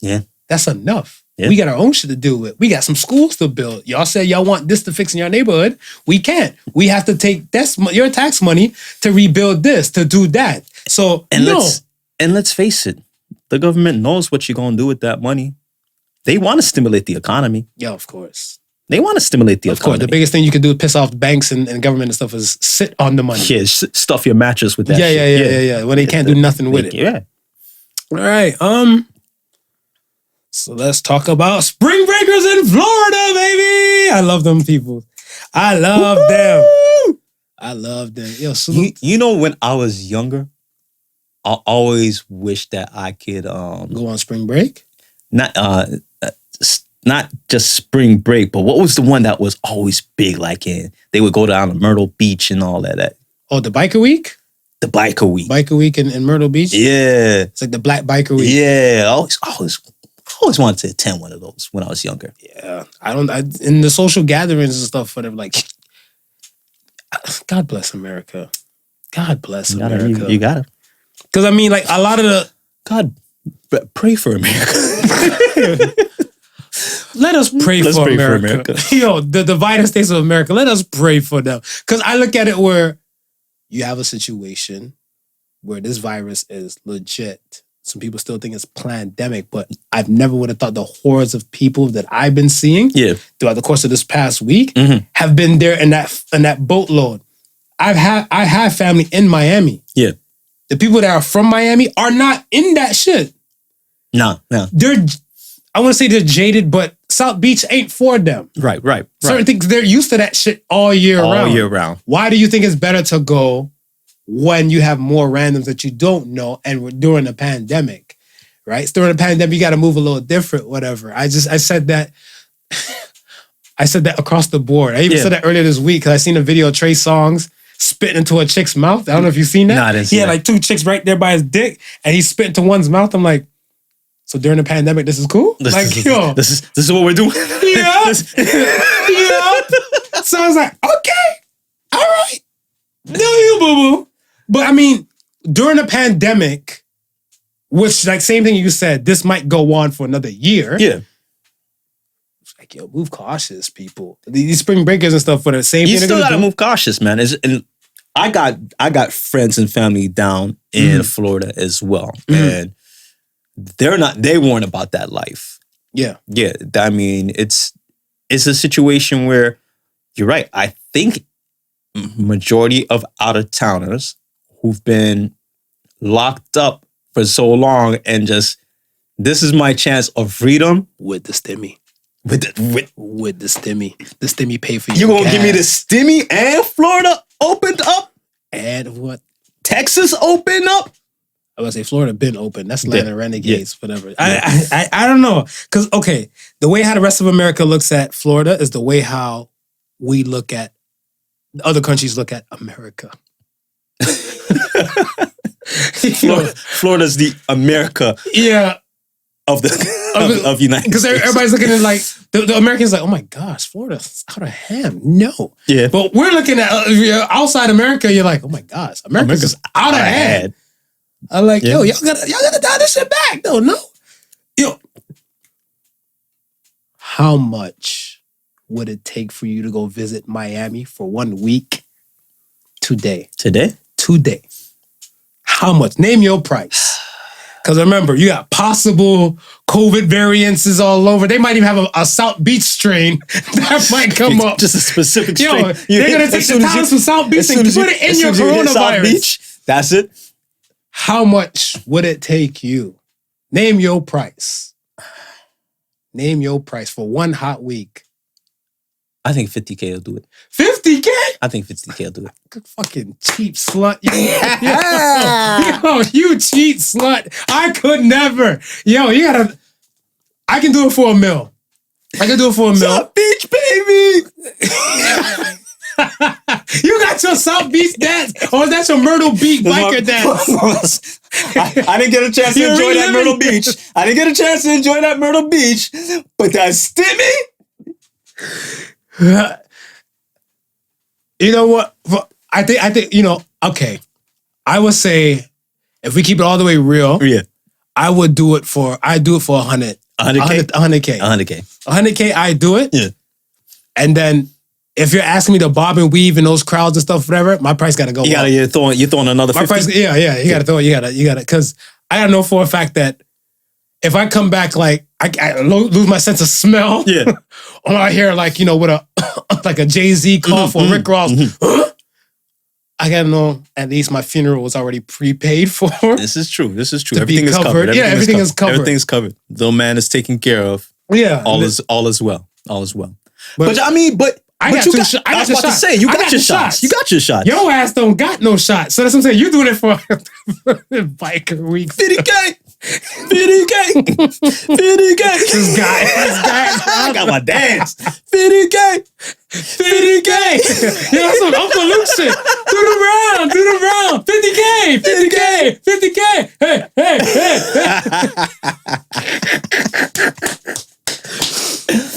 Yeah. That's enough. Yeah. We got our own shit to do with. We got some schools to build. Y'all said y'all want this to fix in your neighborhood. We can't. We have to take your tax money to rebuild this, to do that. So, let's face it, the government knows what you're going to do with that money. They want to stimulate the economy. Yeah, of course. They want to stimulate the Of course. economy. The biggest thing you can do to piss off banks and government and stuff is sit on the money. Yeah, stuff your mattress with that Yeah, shit. yeah. When they can't do nothing with it. Yeah. All right. So let's talk about spring breakers in Florida, baby. I love them people. I love them. I love them. Yo, salute. You know, when I was younger, I always wished that I could Go on spring break? not just spring break, but what was the one that was always big? Like they would go down to Myrtle Beach and all that. Oh, the biker week? The biker week. Biker week in Myrtle Beach? Yeah. It's like the black biker week. Yeah. I always wanted to attend one of those when I was younger. Yeah. In the social gatherings and stuff, whatever, like, God bless America. God bless You America. you gotta. Because I mean, like a lot of the God, pray for America. let us pray Let's for pray for America. America. Yo, the divided states of America. Let us pray for them. Because I look at it where you have a situation where this virus is legit. Some people still think it's pandemic, but I've never would have thought the hordes of people that I've been seeing throughout the course of this past week have been there in that boatload. I have family in Miami. Yeah. The people that are from Miami are not in that shit. No. I want to say they're jaded, but South Beach ain't for them. Right. Certain things, they're used to that shit all year round. Why do you think it's better to go when you have more randoms that you don't know and we're during a pandemic, right? So during a pandemic, you got to move a little different, whatever. I said that. I said that across the board. I even said that earlier this week because I seen a video of Trey Songz spit into a chick's mouth. I don't know if you've seen that. No, I didn't see He had that. like two chicks right there by his dick and he spit into one's mouth. I'm like, so during the pandemic, this is cool? This is what we're doing. Yeah. Yeah. So I was like, okay, all right. Do you, boo-boo. But I mean, during the pandemic, which like same thing you said, this might go on for another year. Yeah. It's like, yo, move cautious, people. These spring breakers and stuff for the same You thing. still gotta move cautious, man. And I got friends and family down in Florida as well. And they weren't about that life. Yeah. Yeah. I mean, it's a situation where you're right. I think majority of out-of-towners who've been locked up for so long and just, this is my chance of freedom. With the stimmy. With the stimmy. The stimmy pay for you gonna give me the stimmy and Florida opened up? And what? Texas opened up? I was gonna say Florida been open. That's land of renegades, whatever. I don't know. Cause okay, the way how the rest of America looks at Florida is the way how we look at other countries look at America. Florida's the America of the of United States. Because everybody's looking at like the Americans like, oh my gosh, Florida's out of hand. No. Yeah. But we're looking at if you're outside America, you're like, oh my gosh, America's out of hand. I'm like, yo, y'all gotta dial this shit back. No. Yo. How much would it take for you to go visit Miami for 1 week? Today. How much? Name your price. Because remember, you got possible COVID variances all over. They might even have a South Beach strain that might come up. Just a specific strain. Yo, they're going to take the towns from South Beach and put it in your coronavirus. South Beach, that's it. How much would it take you? Name your price. Name your price for 1 hot week. I think 50K will do it. 50K? I think 50K will do it. Good fucking cheap slut. Yo, you cheap slut. I could never. Yo, you gotta. I can do it for $1 million. South Beach, baby. You got your South Beach dance, or is that your Myrtle Beach biker dance? I didn't get a chance to enjoy that Myrtle Beach. But that stimmy. You know what? I think, okay. I would say if we keep it all the way real, I'd do it for 100. 100K? 100K. 100K, I do it. Yeah. And then if you're asking me to bob and weave in those crowds and stuff, whatever, my price gotta go up. You're throwing another 50? My price, you gotta throw it. You gotta, because I gotta know for a fact that if I come back like I lose my sense of smell, or I hear like with a like a Jay-Z cough or Rick Ross, I gotta know at least my funeral was already prepaid for. This is true. Everything is covered. Everything is covered. Everything's covered. The man is taken care of. Yeah, all is well. But I mean, I was about to say, you got your shots. You got your shots. Your ass don't got no shots. So that's what I'm saying. You doing it for biker week. 50K. This guy. I got my dance. 50K. Yeah, that's some Uncle Luke shit. Do the round. 50K. Hey.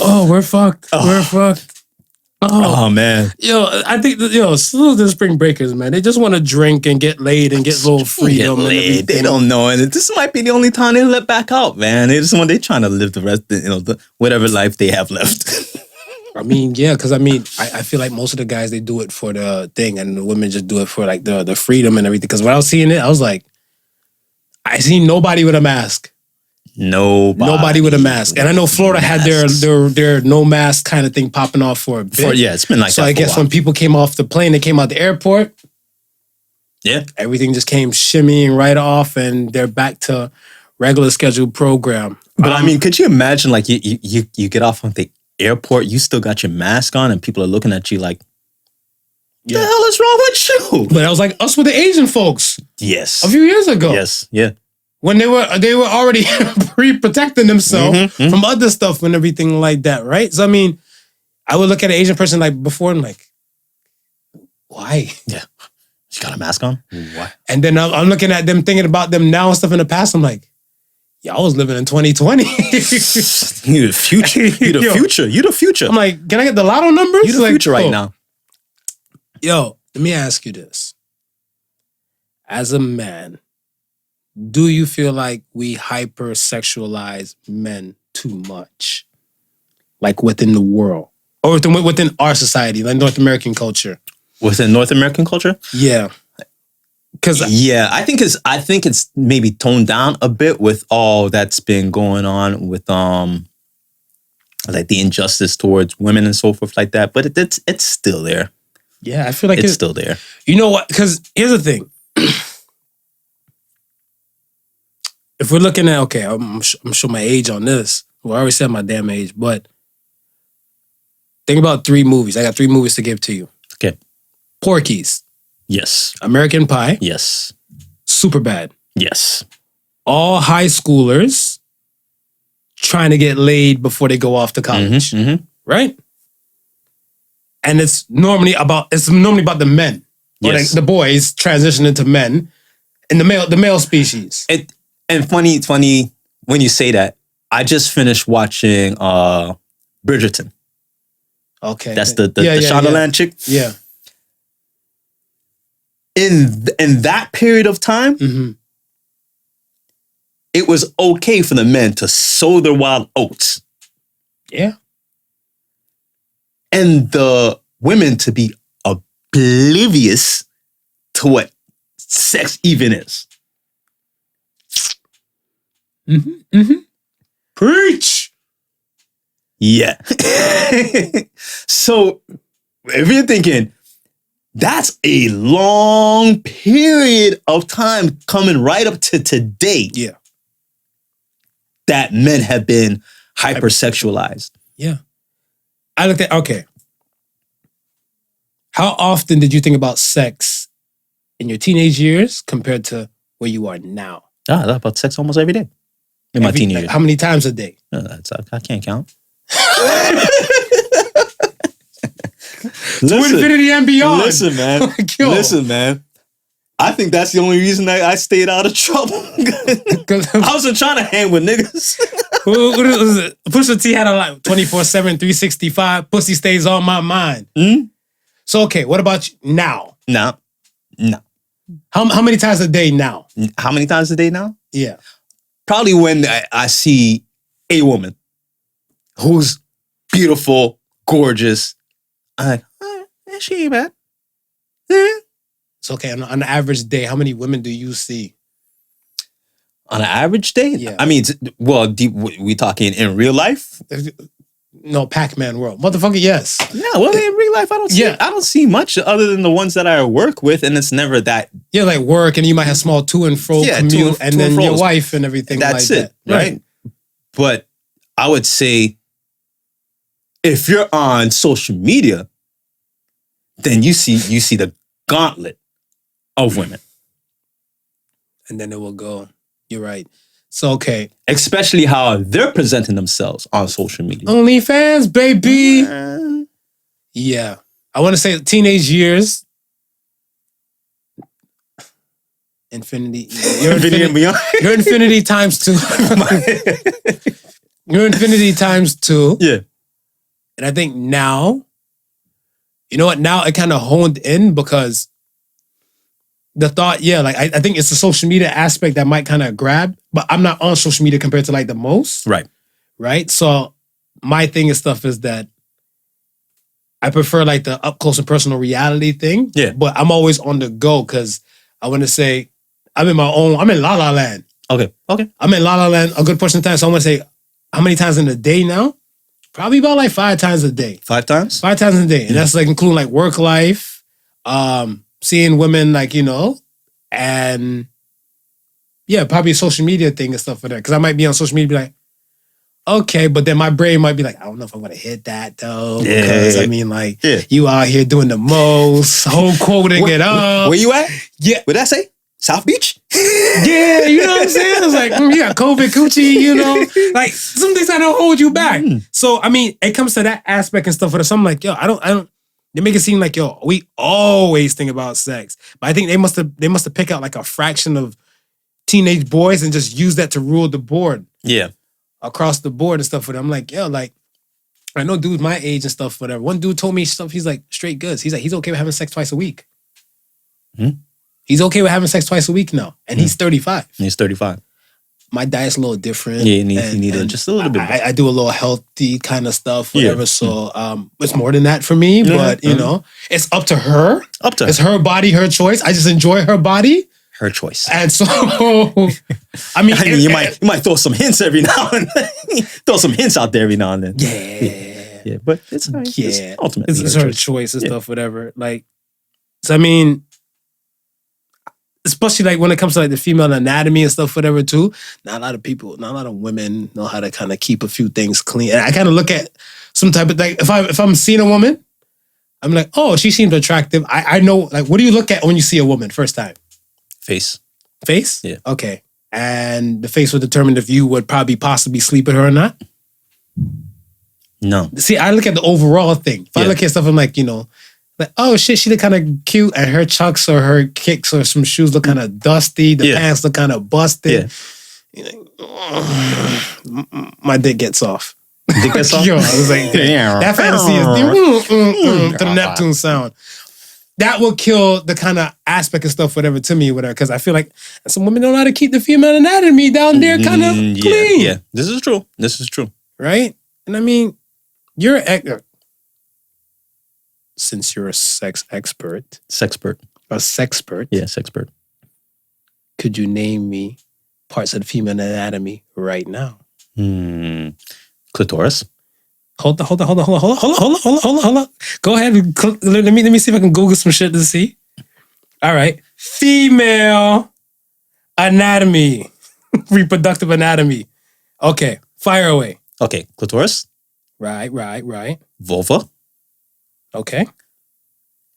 Oh, we're fucked. Oh man. I think salute the spring breakers, man. They just want to drink and get laid and get a little freedom. And everything. They don't know, and this might be the only time they let back out, man. They trying to live the rest, whatever life they have left. I mean, yeah, because I feel like most of the guys, they do it for the thing, and the women just do it for like the freedom and everything. Because when I was seeing it, I was like, I seen nobody with a mask. Nobody with a mask. And I know Florida had their no mask kind of thing popping off for a bit. It's been like so that. I guess when people came off the plane, they came out the airport. Yeah. Everything just came shimmying right off, and they're back to regular scheduled program. But I mean, could you imagine like you get off on the airport, you still got your mask on, and people are looking at you like, "The hell is wrong with you?" But that was like us with the Asian folks. Yes. A few years ago. Yes. Yeah. When they were already pre-protecting themselves from other stuff and everything like that, right? So I mean, I would look at an Asian person like before and like, why? Yeah. You got a mask on? Why? And then I'm looking at them, thinking about them now and stuff in the past. I'm like, y'all was living in 2020. You the future. You the future. You the future. I'm like, can I get the lotto numbers? You the future right now. Yo, let me ask you this. As a man, do you feel like we hypersexualize men too much? Like within the world? Or within our society, like North American culture? Within North American culture? Yeah. I think it's maybe toned down a bit with all that's been going on with like the injustice towards women and so forth like that. But it's still there. Yeah, I feel like it's still there. You know what? Because here's the thing. If we're looking at, okay, I'm sure my age on this. Well, I already said my damn age, but think about 3 movies. I got 3 movies to give to you. Okay. Porky's. Yes. American Pie. Yes. Superbad. Yes. All high schoolers trying to get laid before they go off to college. Right? And it's normally about the men. Or Yes. the boys transitioning to men in the male species. And funny when you say that. I just finished watching Bridgerton. Okay. That's the Shondaland chick. Yeah. In that period of time, it was okay for the men to sow their wild oats. Yeah. And the women to be oblivious to what sex even is. Preach. Yeah. So if you're thinking, that's a long period of time coming right up to today. Yeah. That men have been hypersexualized. Yeah. I looked at, okay. How often did you think about sex in your teenage years compared to where you are now? I thought about sex almost every day. In my teenage years. How many times a day? I can't count. To infinity and beyond. Listen, man. Listen, man. I think that's the only reason I stayed out of trouble. I wasn't trying to hang with niggas. What was it? Pusha T had a like 24/7, 365. Pussy stays on my mind. So, okay, what about you now? No. How many times a day now? How many times a day now? Yeah. Probably when I see a woman who's beautiful, gorgeous. I'm like, she ain't bad. It's okay. On an average day, how many women do you see? On an average day? Yeah. I mean, well, we talking in real life? No, Pac-Man world. Motherfucker, yes. No, well, in real life, I don't see much other than the ones that I work with, and it's never that. Yeah, like work, and you might have small to and fro commute, and then your wife and everything That's like it, that. Right? But I would say, if you're on social media, then you see the gauntlet of women. And then it will go. You're right. So, okay. Especially how they're presenting themselves on social media. OnlyFans, baby. Yeah. I want to say teenage years. Infinity. You're Infinity and beyond. You're infinity times 2. You're infinity times 2. Yeah. And I think now you know what? Now it kind of honed in because the thought, I think it's the social media aspect that might kind of grab, but I'm not on social media compared to like the most. Right. So my thing and stuff is that I prefer like the up close and personal reality thing. Yeah. But I'm always on the go because I want to say I'm in La La Land. Okay. I'm in La La Land a good portion of the time. So I want to say how many times in a day now? Probably about like 5 times a day. 5 times? 5 times a day. And that's like including like work life, seeing women like, and probably a social media thing and stuff for that. Because I might be on social media and be like, okay, but then my brain might be like, I don't know if I'm going to hit that though. Yeah. Because I mean like, you out here doing the most, whole quoting it up. Where you at? Yeah. What'd I say? South Beach? Yeah, you know what I'm saying? It's like, COVID coochie, like some things I don't hold you back. So, I mean, it comes to that aspect and stuff. So I'm like, I don't, they make it seem like, we always think about sex. But I think they must have picked out like a fraction of teenage boys and just use that to rule the board. Yeah. Across the board and stuff with them. I'm like, I know dudes my age and stuff, whatever. One dude told me stuff, he's like, straight goods. He's like, he's okay with having sex twice a week. He's okay with having sex twice a week now. And he's 35. He's 35. My diet's a little different. Yeah, you need just a little bit. I do a little healthy kind of stuff, whatever. So it's more than that for me. But, it's up to her. It's her body, her choice. I just enjoy her body. Her choice. And so, I mean, you might throw some hints every now and then. Throw some hints out there every now and then. Yeah. But it's ultimately it's her choice and stuff, whatever. Like, so I mean, especially like when it comes to like the female anatomy and stuff, whatever too. Not a lot of women know how to kind of keep a few things clean. And I kind of look at some type of like if I'm seeing a woman, I'm like, oh, she seems attractive. I know, like, what do you look at when you see a woman first time? Face? Yeah. Okay. And the face will determine if you would probably possibly sleep with her or not? No. See, I look at the overall thing. If I look at stuff, I'm like, like, oh shit, she look kind of cute and her chucks or her kicks or some shoes look kind of dusty. The pants look kind of busted. My dick gets off. Dick gets off? Yo, I was like, that fantasy is to the Neptune sound. That will kill the kind of aspect and stuff, whatever, to me, whatever. Because I feel like some women don't know how to keep the female anatomy down there kind of clean. Yeah, this is true. Right? And I mean, since you're a sex expert. Sexpert. A sexpert. Yeah, sexpert. Could you name me parts of the female anatomy right now? Clitoris. Hold on. Go ahead. Let me see if I can Google some shit to see. All right. Female anatomy. Reproductive anatomy. Okay. Fire away. Okay. Clitoris. Right. Vulva. Okay.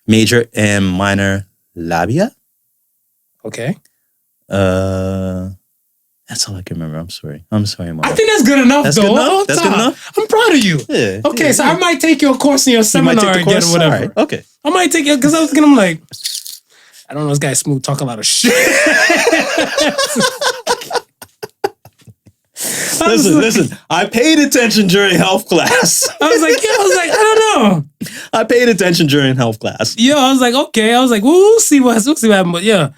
Major and minor labia. Okay. That's all I can remember. I'm sorry, Mom. I think that's good enough, That's though. good enough? That's good enough? I'm proud of you. Yeah. Okay, so I might take your course in your seminar again or whatever. All right. Okay. I might take it because I was gonna like, I don't know, this guy Smooth talk a lot of shit. Listen. I paid attention during health class. I was like, I don't know. I paid attention during health class. I was like, okay. I was like, we'll see what happens. But yeah,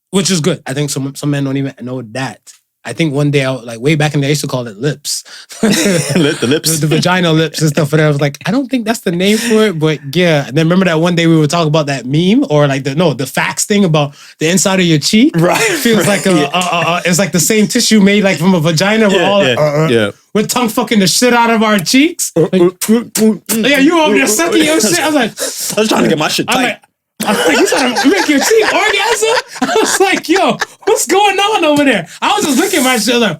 which is good. I think some men don't even know that. I think one day, way back in the day, I used to call it lips. The lips. The vagina lips and stuff. And I was like, I don't think that's the name for it, but yeah. And then remember that one day we were talking about that meme or like the fax thing about the inside of your cheek? Right. Feels like it's like the same tissue made like from a vagina. We're tongue fucking the shit out of our cheeks. Like, yeah, you over there sucking your shit. I was trying to get my shit tight. I'm like, you trying to make your cheek orgasm? I was like, yo, what's going on over there? I was just looking at my shit like,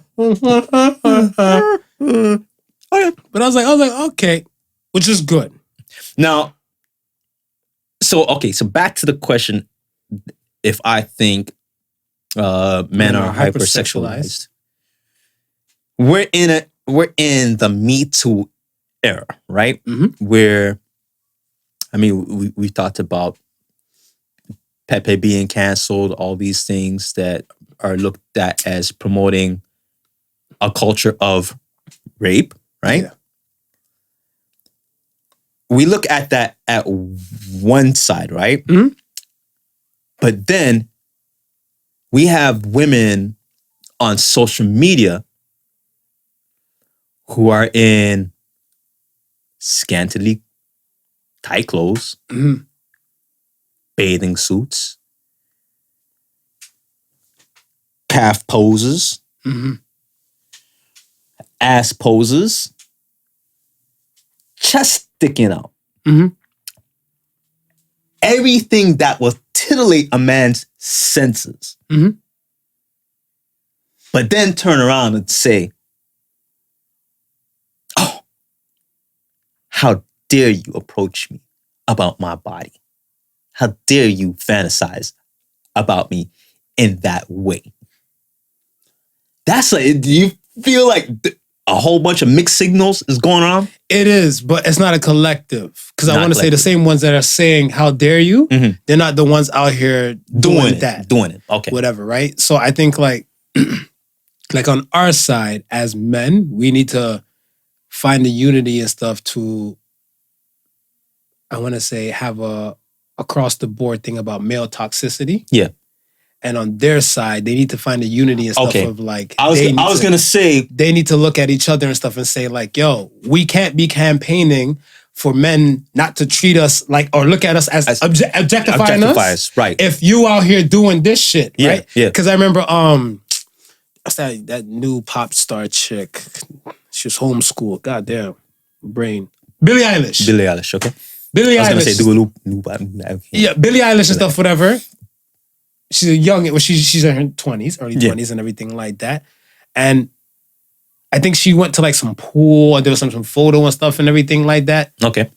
but I was like, okay, which is good. Now, so back to the question, if I think men are hypersexualized. We're in the Me Too era, right? Mm-hmm. Where, I mean, we talked about Pepe being canceled, all these things that are looked at as promoting a culture of rape, right? Yeah. we look at that at one side, right? Mhm. But then we have women on social media who are in scantily tight clothes, Mhm. bathing suits, calf poses, Mhm. ass poses, chest sticking out. Mhm. Everything that will titillate a man's senses. Mhm. But then turn around and say, oh, how dare you approach me about my body? How dare you fantasize about me in that way? That's like, do you feel like a whole bunch of mixed signals is going on? It is, but it's not a collective. Because I Not want to say the collective. same ones that are saying, how dare you? Mhm. They're not the ones out here doing that. Doing it. Okay. Whatever, right? So I think like on our side as men, we need to find the unity and stuff to, I want to say, have a across the board thing about male toxicity. Yeah. And on their side, they need to find the unity and stuff Okay. of like I was gonna say, they need to look at each other and stuff and say like, yo, we can't be campaigning for men not to treat us like or look at us as objectifying us. right? If you out here doing this shit, Yeah, right? yeah. Because I remember what's that new pop star chick? She was homeschooled. Goddamn brain. Billie Eilish. Billie Eilish, okay. Billie I was gonna Eilish. say do a loop. Yeah, Billie Eilish and stuff, whatever. She's a young, well, she's in her 20s, early 20s and everything like that. And I think she went to like some pool and there was some photo and stuff and everything like that. Okay.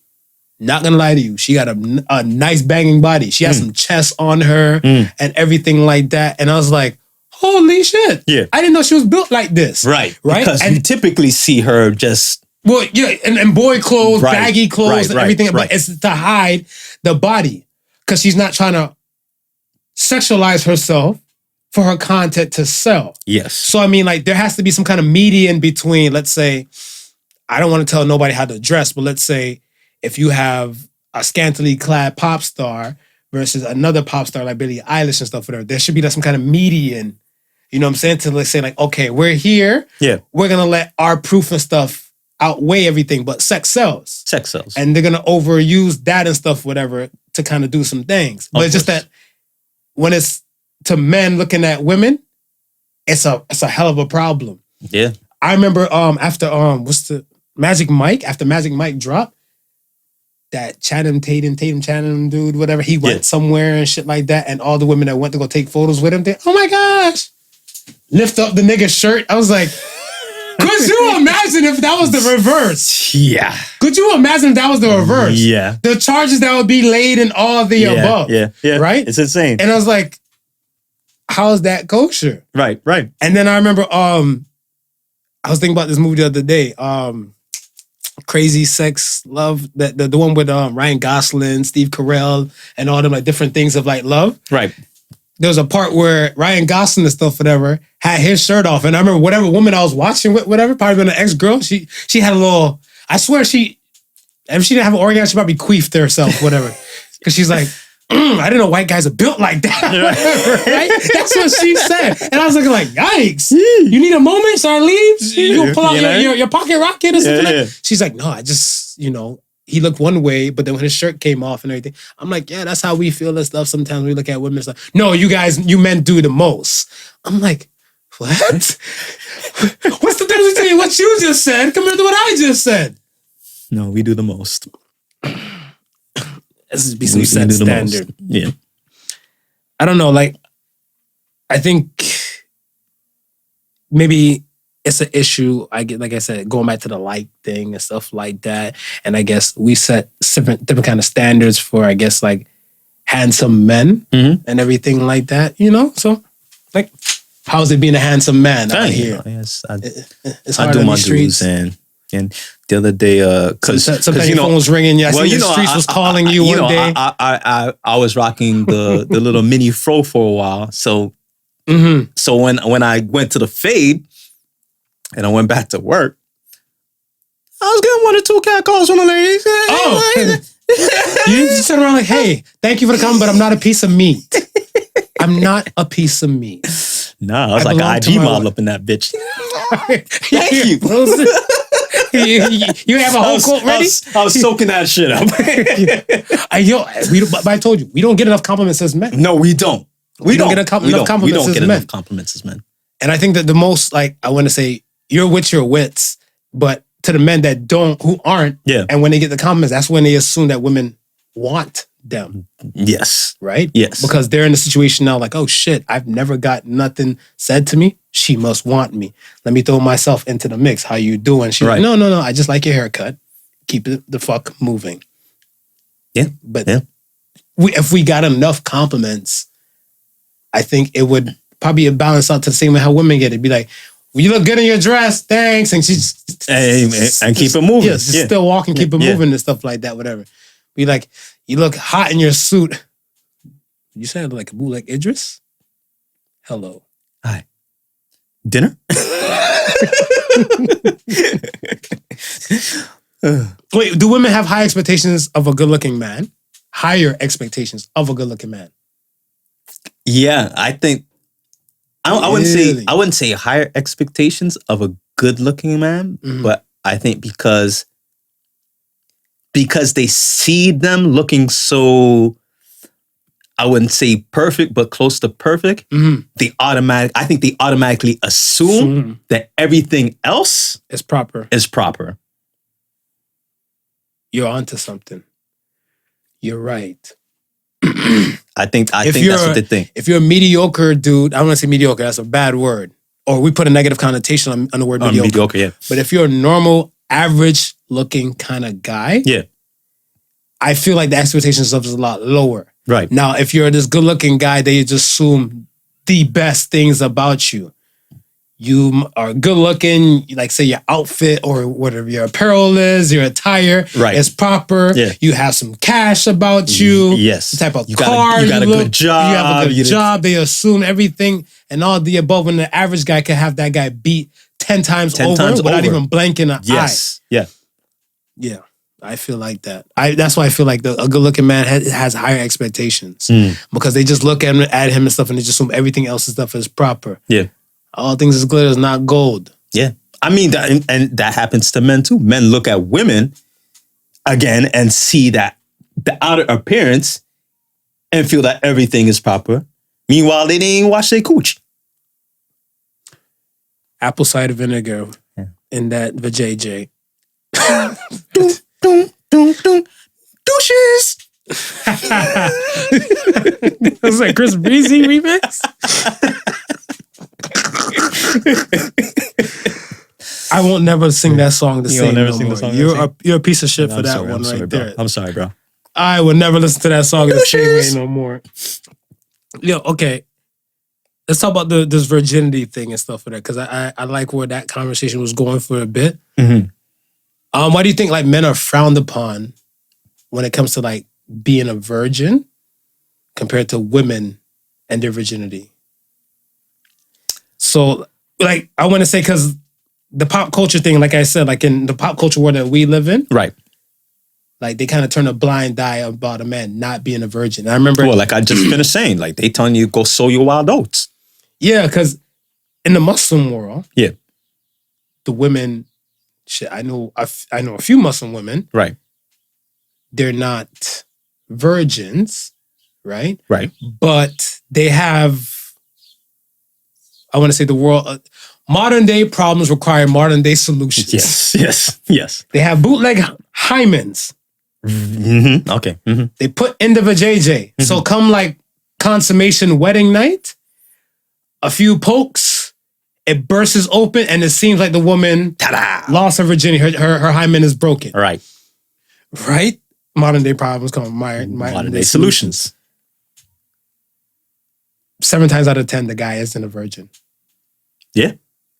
Not gonna lie to you, she got a nice banging body. She has some chest on her and everything like that. And I was like, holy shit. Yeah. I didn't know she was built like this. Right. Right? Because And- you typically see her just Well, yeah, and boy clothes, Right, baggy clothes, right, and right, everything, right. but it's to hide the body because she's not trying to sexualize herself for her content to sell. yes. So, I mean, like, there has to be some kind of median between, let's say, I don't want to tell nobody how to dress, but let's say if you have a scantily clad pop star versus another pop star like Billie Eilish and stuff, whatever, there should be like some kind of median, you know what I'm saying? To let's say, like, okay, we're here. Yeah. We're going to let our proof and stuff outweigh everything, but sex sells. Sex sells. And they're going to overuse that and stuff, whatever, to kind of do some things. But it's just course. that when it's to men looking at women, it's a hell of a problem. Yeah. I remember after what's the Magic Mike, after Magic Mike dropped, that Tatum dude, whatever, he went somewhere and shit like that, and all the women that went to go take photos with him, they, oh my gosh, lift up the nigga's shirt. I was like, could you imagine if that was the reverse? Yeah. Could you imagine if that was the reverse? Yeah. The charges that would be laid and all the above. Yeah. Yeah. Right? It's insane. And I was like, how is that kosher? Right. Right. And then I remember I was thinking about this movie the other day, Crazy Sex Love, the one with Ryan Gosling, Steve Carell, and all them like different things of like love. Right. There was a part where Ryan Gosling and stuff, whatever, had his shirt off. And I remember whatever woman I was watching with, whatever, probably been an ex-girl, she had a little, I swear if she didn't have an orgasm, she probably queefed herself, whatever. Because she's like, I didn't know white guys are built like that. Right? That's what she said. And I was looking like, yikes. You need a moment? So I leave? You gonna pull out your pocket rocket or something? Yeah. She's like, no, I just, he looked one way, but then when his shirt came off and everything, I'm like, yeah, that's how we feel and stuff. Sometimes we look at women and stuff. No, you men do the most. I'm like, what? What's the difference between what you just said compared to what I just said? No, we do the most. This would be some We set do the most. standard. Yeah. I don't know. Like, I think maybe it's an issue. Like I said, going back to the like thing and stuff like that. And I guess we set different kind of standards for, I guess, like handsome men and everything like that. So like, how's it being a handsome man out here? Yes, It's I hard do on my these streets. dues and the other day, because Sometimes your phone was ringing. I see the streets was calling you one day. I was rocking the little mini fro for a while. So so when I went to the fade and I went back to work, I was getting 1 or 2 cat calls from the ladies. Oh. You just turn around like, hey, thank you for the comment, but I'm not a piece of meat. I'm not a piece of meat. Nah, I was like an IG model up in that bitch. Thank you. You have a whole quote ready? I was soaking that shit up. But I told you, we don't get enough compliments as men. No, we don't. We don't get enough compliments as men. enough compliments as men. And I think that the most, like, I want to say, you're with your wits, but to the men that who aren't, yeah. And when they get the compliments, that's when they assume that women want them. Yes. Right? Yes. Because they're in a situation now like, oh shit, I've never got nothing said to me. She must want me. Let me throw myself into the mix. How you doing? She's like, no, I just like your haircut. Keep it the fuck moving. Yeah. But if we got enough compliments, I think it would probably balance out to the same way how women get it. It'd be like, well, you look good in your dress, thanks. And she's and keep it moving. Yeah, still walking, keep it moving and stuff like that, whatever. Be like, you look hot in your suit. You sound like a bootleg Idris? Hello. Hi. Dinner? Wait, do women have high expectations of a good-looking man? Higher expectations of a good-looking man? Yeah, I think I wouldn't say higher expectations of a good-looking man, but I think because they see them looking so, I wouldn't say perfect, but close to perfect, they automatically assume that everything else is proper. You're onto something. You're right. I think that's what they think. If you're a mediocre dude, I don't want to say mediocre, that's a bad word. Or we put a negative connotation on the word mediocre. Mediocre, yeah. But if you're a normal, average looking kind of guy, I feel like the expectations of is a lot lower. Right. Now, if you're this good looking guy, they just assume the best things about you. You are good looking, like say your outfit or whatever your apparel is, your attire is proper. Yeah. You have some cash about you. Yes. The type of car you got a good job. You have a good job. They assume everything and all the above when the average guy can have that guy beat 10 times over without even blinking an eye. Yeah. Yeah. I feel like that. That's why I feel like a good looking man has higher expectations because they just look at him and stuff and they just assume everything else and stuff is proper. Yeah. All things is glitter is not gold. Yeah. I mean, that happens to men too. Men look at women again and see that the outer appearance and feel that everything is proper. Meanwhile, they didn't wash their cooch. Apple cider vinegar in that vajayjay. Douches. That's like Chris Breezy remix. I won't never sing that song the same. You're a piece of shit for that one right there. I'm sorry, bro. I would never listen to that song the same way no more. Yo, okay. Let's talk about this virginity thing and stuff for that because I like where that conversation was going for a bit. Why do you think like men are frowned upon when it comes to like being a virgin compared to women and their virginity? So, like, I want to say, because the pop culture thing, like I said, like in the pop culture world that we live in, right? Like they kind of turn a blind eye about a man not being a virgin. And I remember, well, like I just finished saying, like they telling you go sow your wild oats. Yeah, because in the Muslim world, the women, shit, I know a few Muslim women, right? They're not virgins, right? Right. But they have. I want to say the world, modern day problems require modern day solutions. Yes. They have bootleg hymens. Okay. They put in the vajayjay. So come like consummation wedding night, a few pokes, it bursts open and it seems like the woman lost her virginity. Her hymen is broken. Right. Modern day problems come modern day solutions. 7 times out of 10, the guy isn't a virgin. Yeah.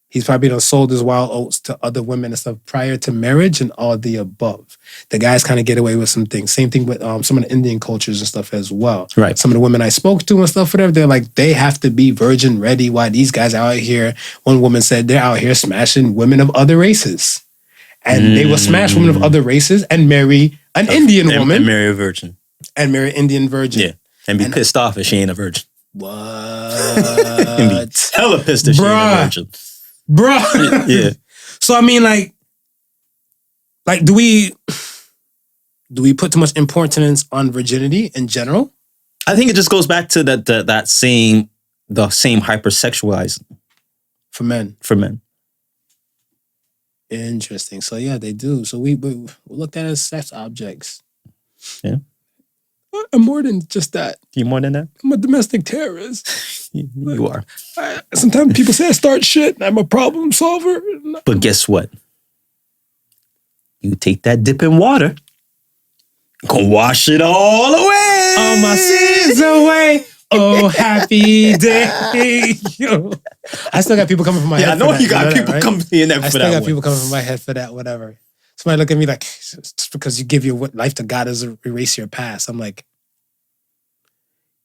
He's probably done sold his wild oats to other women and stuff prior to marriage and all the above. The guys kind of get away with some things. Same thing with some of the Indian cultures and stuff as well. Right. Some of the women I spoke to and stuff, whatever, they're like, they have to be virgin ready. Why these guys are out here, one woman said they're out here smashing women of other races. And they will smash women of other races and marry an Indian woman. And marry a virgin. And marry an Indian virgin. Yeah. And be pissed off if she ain't a virgin. What? And be hella pissed if she ain't a virgin. Bruh. Yeah. So I mean, like, do we put too much importance on virginity in general? I think it just goes back to the same hypersexualizing For men. Interesting. So yeah, they do. So we looked at it as sex objects. Yeah. I'm more than just that. You more than that? I'm a domestic terrorist. You are. Sometimes people say I start shit and I'm a problem solver. But guess what? You take that dip in water, go wash it all away. All my sins away. Oh, happy day. Yo. I still got people coming from my head. I know for that. you got people right? coming in there for that. I still got one. people coming from my head for that, whatever. Somebody look at me like, just because you give your life to God doesn't erase your past. I'm like,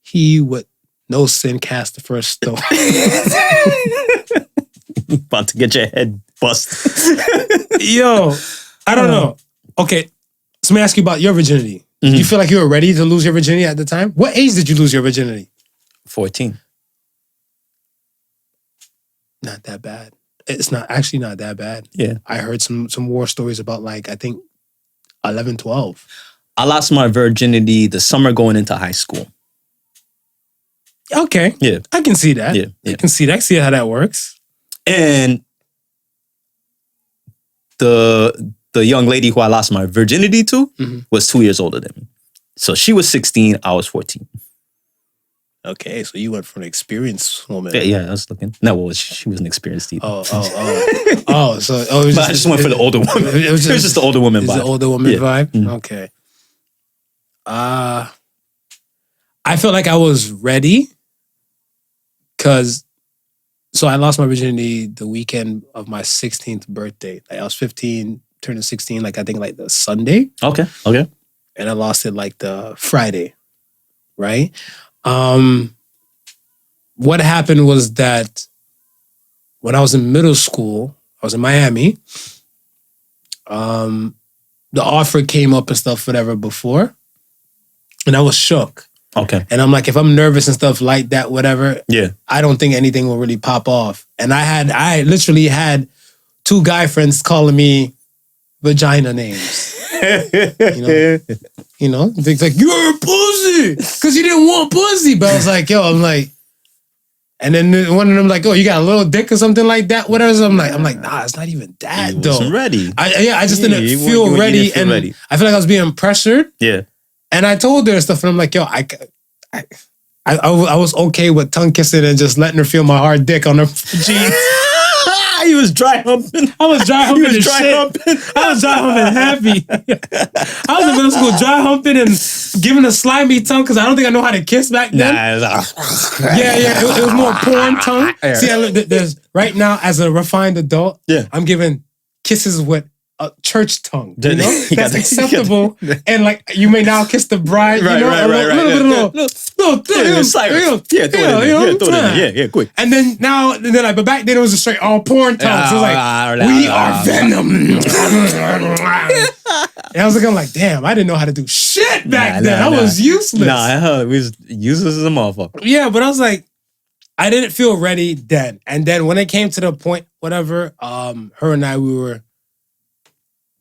he with no sin cast the first stone. About to get your head bust. Yo, I don't know. Okay, so let me ask you about your virginity. Do you feel like you were ready to lose your virginity at the time? What age did you lose your virginity? 14. Not that bad. It's not that bad. Yeah. I heard some war stories about like, I think 11, 12. I lost my virginity the summer going into high school. Okay. Yeah. I can see that. Yeah. I can see that. I see how that works. And the young lady who I lost my virginity to was 2 years older than me. So she was 16, I was 14. Okay, so you went for an experienced woman. Yeah, I was looking. No, well, she wasn't experienced either. Oh, it was But I just went for the older woman. It was just the older woman vibe. The older woman vibe? Mm-hmm. Okay. I felt like I was ready because, so I lost my virginity the weekend of my 16th birthday. Like I was 15, turning 16, like I think like the Sunday. Okay. And I lost it like the Friday, right? What happened was that when I was in middle school, I was in Miami. The offer came up and stuff, whatever, before. And I was shook. Okay. And I'm like, if I'm nervous and stuff like that, whatever, Yeah. I don't think anything will really pop off. And I literally had 2 guy friends calling me vagina names. You know, things like, you're a pussy because you didn't want pussy. But I was like, and then one of them like, oh, you got a little dick or something like that, whatever. So I'm like, nah, it's not even that You though. wasn't ready. I just didn't you feel didn't ready, feel and ready. I feel like I was being pressured. Yeah. And I told her stuff, and I'm like, I was okay with tongue kissing and just letting her feel my hard dick on her jeans. He was dry humping. I was dry humping. He was dry humping. I was dry humping happy. I was in middle school dry humping and giving a slimy tongue because I don't think I know how to kiss back then. Nah, It was more porn tongue. Yeah. See, there's right now as a refined adult, Yeah. I'm giving kisses with a church tongue. You know, You got that's the- acceptable. And like you may now kiss the bride. Right, you know, right, a right, little right. bit, a little, Yeah, it's like, throw it in there. Yeah, quick. And then now, but back then it was just straight all porn tongue. So it was like, we are venom. And I was looking like, damn, I didn't know how to do shit back then. I was useless. It was useless as a motherfucker. Yeah, but I was like, I didn't feel ready then. And then when it came to the point, whatever, her and I, we were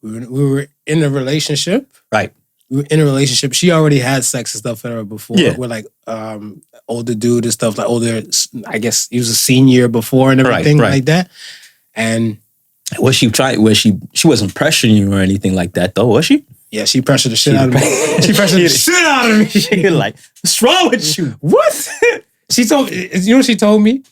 in a relationship. Right. We were in a relationship. She already had sex and stuff with her before. Yeah. We're like older dude and stuff, like older, I guess he was a senior before and everything Right. like that. And Was she wasn't pressuring you or anything like that though, was she? yeah, she pressured the shit out of me. She pressured the shit out of me. She like, what's wrong with you? What? She told, you know what she told me?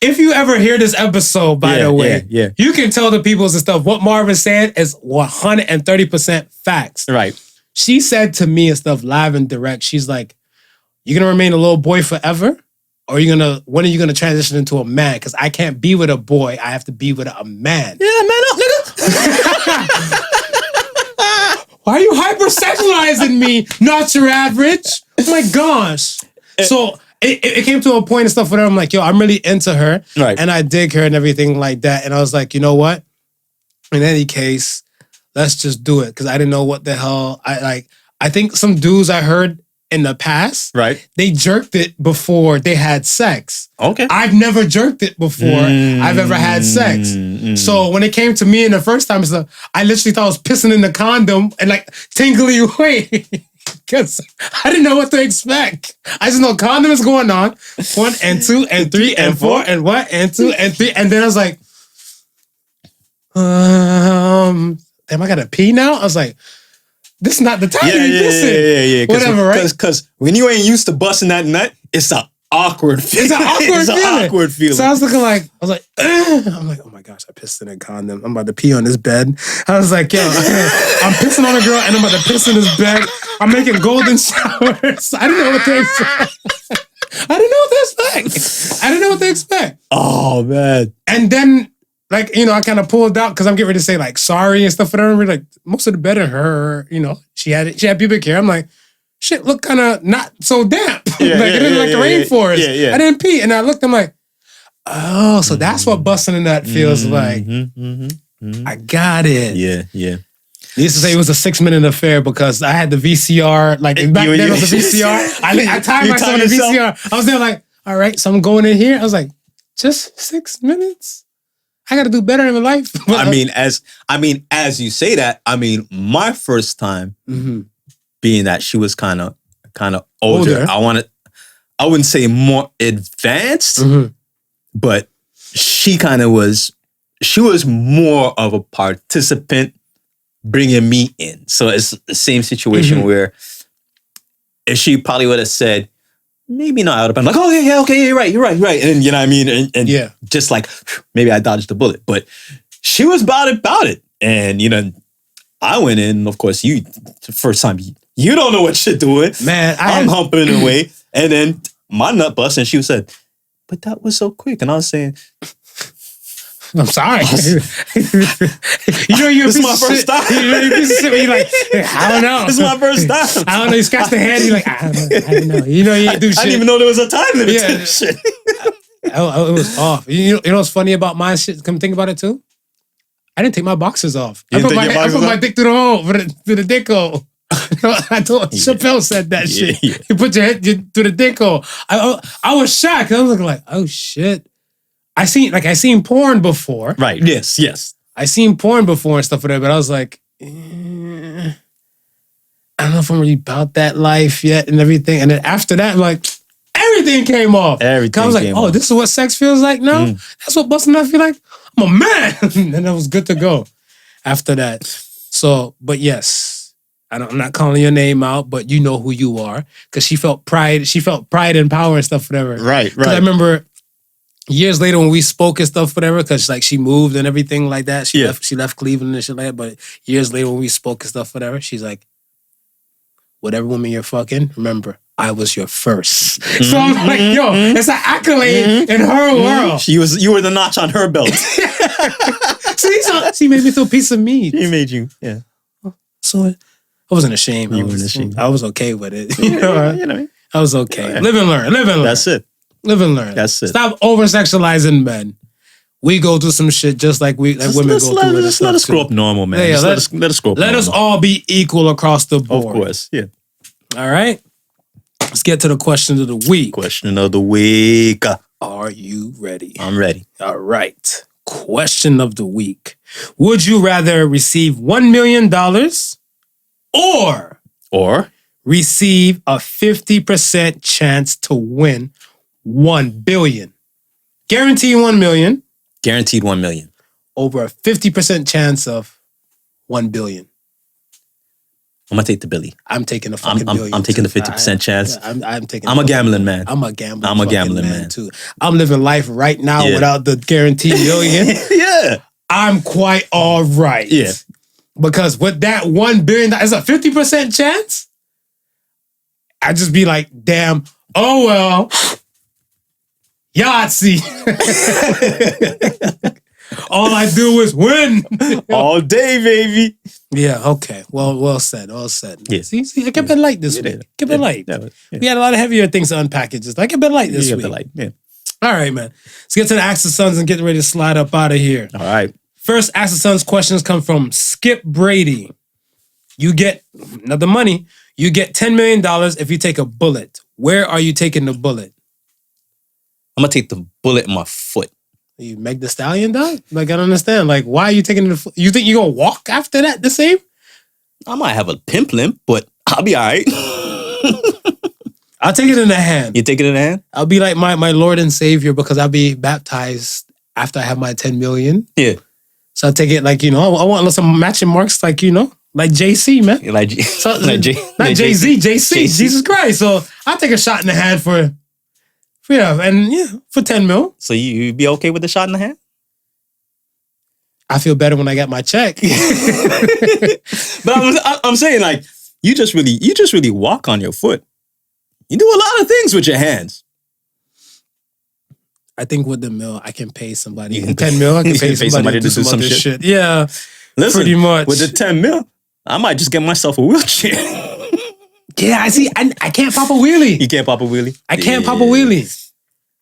If you ever hear this episode, by the way, yeah. you can tell the peoples and stuff, what Marvin said is 130% facts. Right. She said to me and stuff live and direct, she's like, you're going to remain a little boy forever? Or when are you going to transition into a man? Because I can't be with a boy. I have to be with a man. Yeah, man up, nigga. Why are you hypersexualizing me? Not your average. Oh my gosh. So it came to a point and stuff where I'm like, yo, I'm really into her. Right. And I dig her and everything like that. And I was like, you know what? in any case, let's just do it because I didn't know what the hell I like. I think some dudes I heard in the past, Right. they jerked it before they had sex. Okay. I've never jerked it before I've ever had sex. So when it came to me in the first time, I literally thought I was pissing in the condom and like tingly away because I didn't know what to expect. I just know condom is going on. 1 and 2 and 3 and 4 and 1 and 2 and 3. And then I was like, damn, I gotta pee now? I was like, this is not the time to be pissing. Yeah. Whatever, right? Because when you ain't used to busting that nut, it's an awkward feeling. It's an awkward feeling. So I was looking like, I'm like, oh my gosh, I pissed in a condom. I'm about to pee on this bed. I was like, yo, I'm pissing on a girl and I'm about to piss in this bed. I'm making golden showers. I didn't know what to expect. Oh, man. And then, like, you know, I kind of pulled out because I'm getting ready to say, like, sorry and stuff. And I remember, like, most of the bed in her, you know, she had pubic hair. I'm like, shit, look kind of not so damp. It didn't like the rainforest. I didn't pee. And I looked, I'm like, oh, so that's what busting a nut feels like. I got it. Yeah. They used to say it was a 6-minute affair because I had the VCR. Like, back then it was a VCR. I timed myself in the VCR. I was there like, all right, so I'm going in here. I was like, just 6 minutes? I got to do better in my life. As you say that, my first time being that she was kind of older. I wouldn't say more advanced, but she was more of a participant bringing me in. So it's the same situation where if she probably would have said, maybe not, I would have been like, oh, yeah, okay, you're right. And you know what I mean? And just like, maybe I dodged the bullet. But she was about it. And, you know, I went in, of course, the first time, you don't know what you're doing. Man, I'm humping away. And then my nut bust, and she said, but that was so quick. And I was saying, I'm sorry. You know you're a piece of shit. You're a piece of shit, but you're like, I don't know. This is my first time. I don't know. You scratch the hand, you're like, I don't know. You know you ain't do shit. I didn't even know there was a time limit to this shit. It was off. You know what's funny about my shit? Come think about it too. I didn't take my boxers off. I put my dick through the hole, through the dick hole. I told Chappelle said that shit. You put your head through the dick hole. I was shocked. I was looking like, oh shit. I seen porn before. Right. Yes. I seen porn before and stuff like that, but I was like, I don't know if I'm really about that life yet and everything. And then after that, like, everything came off. Everything. I was like, oh, this is what sex feels like now? That's what busting I feel like? I'm a man. And it was good to go after that. So, but yes, I'm not calling your name out, but you know who you are. Because she felt pride. She felt pride and power and stuff, whatever. Right. Because I remember years later when we spoke and stuff, whatever, because like she moved and everything like that. She left Cleveland and shit like that. But years later when we spoke and stuff, whatever, she's like, whatever woman you're fucking, remember, I was your first. So I'm like, yo, it's an accolade in her world. You were the notch on her belt. She made me feel a piece of meat. She made you, yeah. So I wasn't ashamed. I was okay with it. You know, I was okay. Live and learn. That's it. Live and learn. That's it. Stop over-sexualizing men. We go through some shit just like women go through it. Just let us grow up normal, man. Yeah, let us grow up normal. Let us all be equal across the board. Of course, yeah. All right. Let's get to the question of the week. Question of the week. Are you ready? I'm ready. All right. Question of the week. Would you rather receive $1 million or receive a 50% chance to win $1 billion? Guaranteed $1 million. Guaranteed $1 million. Over a 50% chance of $1 billion. I'm gonna take the Billy. I'm taking the fucking billion. I'm taking the 50% chance. I'm taking. I'm a gambling man. I'm a gambling man too. I'm living life right now Yeah. without the guaranteed million. Yeah. I'm quite all right. Yeah. Because with that $1 billion, it's a 50% chance. I just be like, damn. Oh well. Yahtzee. All I do is win. All day, baby. Yeah, okay. Well said. Well said. Yeah. See, I kept it light this week. Kept it light. Yeah. We had a lot of heavier things to unpack. It just I kept it light this week. Yeah. All right, man. Let's get to the Axe of Sons and get ready to slide up out of here. All right. First Ask the Sons questions come from Skip Brady. You get another money. You get $10 million if you take a bullet. Where are you taking the bullet? I'm gonna take the bullet in my foot. You Meg the Stallion, dog? Like, I don't understand. Like, why are you taking the? You think you're gonna walk after that the same? I might have a pimp limp, but I'll be all right. I'll take it in the hand. You take it in the hand? I'll be like my Lord and Savior because I'll be baptized after I have my 10 million. Yeah. So I'll take it like, I want some matching marks like, like JC, man. Like, So, like not Jay-Z, JC, Jesus Christ. So I'll take a shot in the hand for 10 mil. So you be okay with the shot in the hand? I feel better when I get my check. But I'm saying, like, you just really walk on your foot. You do a lot of things with your hands. I think with the mil, I can pay somebody. 10 mil, I can pay somebody to do some other shit. Yeah, listen, pretty much. With the 10 mil, I might just get myself a wheelchair. Yeah, I see. I can't pop a wheelie. You can't pop a wheelie? I can't pop a wheelie.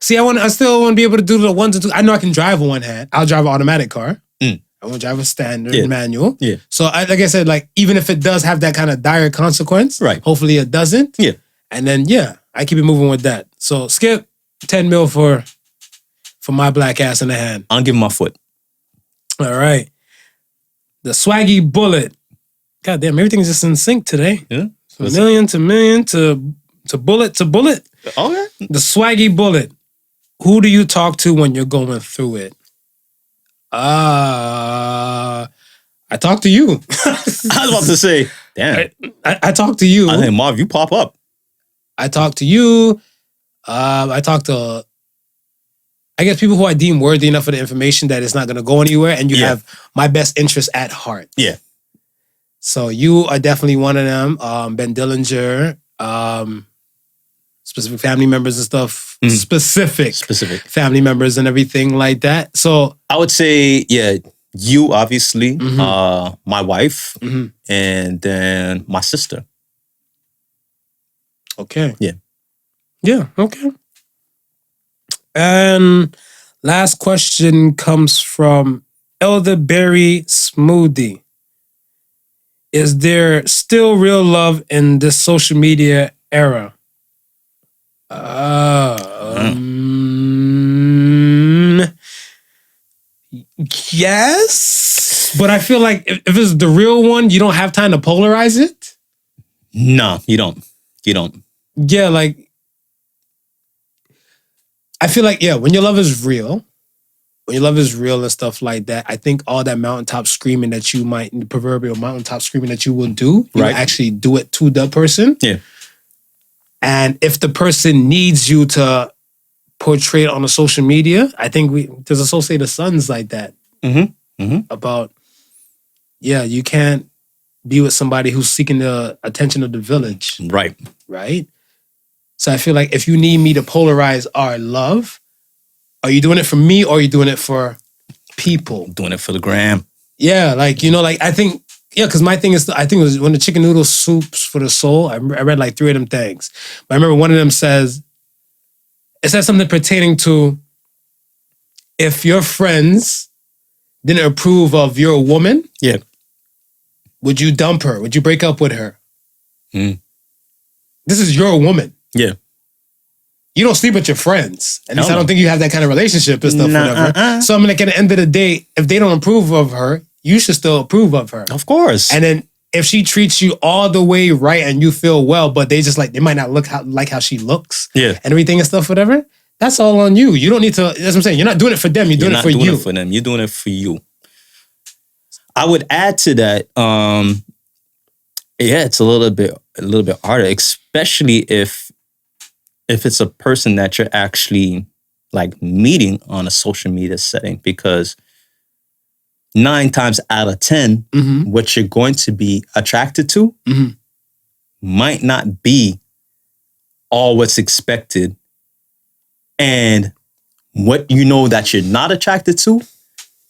See, I still want to be able to do the ones and two. I know I can drive with one hand. I'll drive an automatic car. I won't drive a standard manual. Yeah. So, like I said, like, even if it does have that kind of dire consequence, right? Hopefully it doesn't. Yeah. And then, I keep it moving with that. So, Skip, 10 mil for my black ass in the hand. I'll give him my foot. All right. The swaggy bullet. God damn, everything's just in sync today. Yeah. From million to million to bullet to bullet. Okay. The swaggy bullet. Who do you talk to when you're going through it? I talk to you. I was about to say, damn. I talk to you. I think, Marv, you pop up. I talk to you. I talk to, I guess, people who I deem worthy enough of the information that it's not going to go anywhere, and you have my best interest at heart. Yeah. So you are definitely one of them. Ben Dillinger, specific family members and stuff. Specific family members and everything like that. So I would say, you obviously, my wife, and then my sister. Okay. Yeah. Yeah, okay. And last question comes from Elderberry Smoothie. Is there still real love in this social media era? Yes, but I feel like if it's the real one, you don't have time to polarize it. No, you don't. You don't. Yeah, like I feel like when your love is real, and stuff like that, I think all that mountaintop screaming that you might, the proverbial mountaintop screaming that you will do, you will actually do it to the person. Yeah. And if the person needs you to portray it on the social media, I think there's Associated Sons like that. About, you can't be with somebody who's seeking the attention of the village. Right. Right? So I feel like if you need me to polarize our love, are you doing it for me or are you doing it for people? Doing it for the gram. Yeah, like, I think, because my thing is, I think it was when the chicken noodle soups for the soul, I read like 3 of them things. But I remember one of them says something pertaining to if your friends didn't approve of your woman, would you dump her? Would you break up with her? This is your woman. Yeah. You don't sleep with your friends. At least I don't think you have that kind of relationship and stuff, whatever. So I'm like, at the end of the day, if they don't approve of her, you should still approve of her. Of course. And then if she treats you all the way right and you feel well, but they just they might not look like how she looks and everything and stuff, whatever, that's all on you. You don't need to, that's what I'm saying. You're not doing it for them. You're doing it for you. You're not doing it for them. You're doing it for you. I would add to that, it's a little bit harder, especially if it's a person that you're actually like meeting on a social media setting, because 9 times out of 10, what you're going to be attracted to might not be all what's expected. And what you know that you're not attracted to,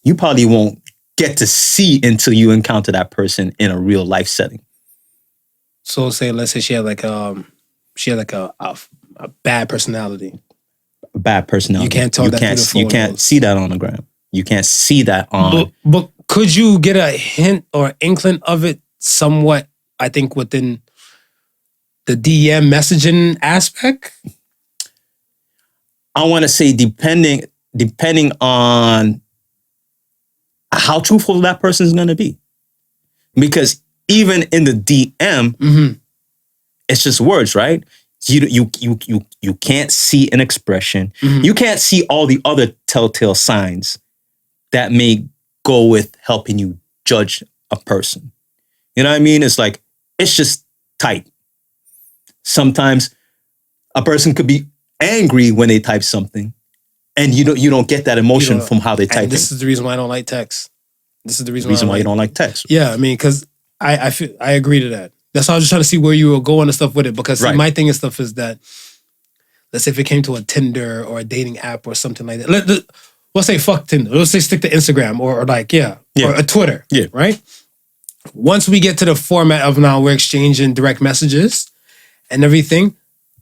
you probably won't get to see until you encounter that person in a real life setting. So let's say she had like a bad personality. A bad personality. You can't tell that. You can't see that on the gram. You can't see that on. But could you get a hint or inkling of it somewhat, I think, within the DM messaging aspect? I want to say depending on how truthful that person is going to be. Because even in the DM, it's just words, right? You can't see an expression. You can't see all the other telltale signs that may go with helping you judge a person. You know what I mean? It's like, it's just type. Sometimes a person could be angry when they type something, and you don't get that emotion from how they type it. This is the reason why I don't like text. This is the reason why you don't like text. Yeah, I mean, because I agree to that. That's why I was just trying to see where you were going and stuff with it. Because see, my thing and stuff is that, let's say if it came to a Tinder or a dating app or something like that. Let's say fuck Tinder. Let's say stick to Instagram or like, or a Twitter. Yeah. Right? Once we get to the format of now we're exchanging direct messages and everything,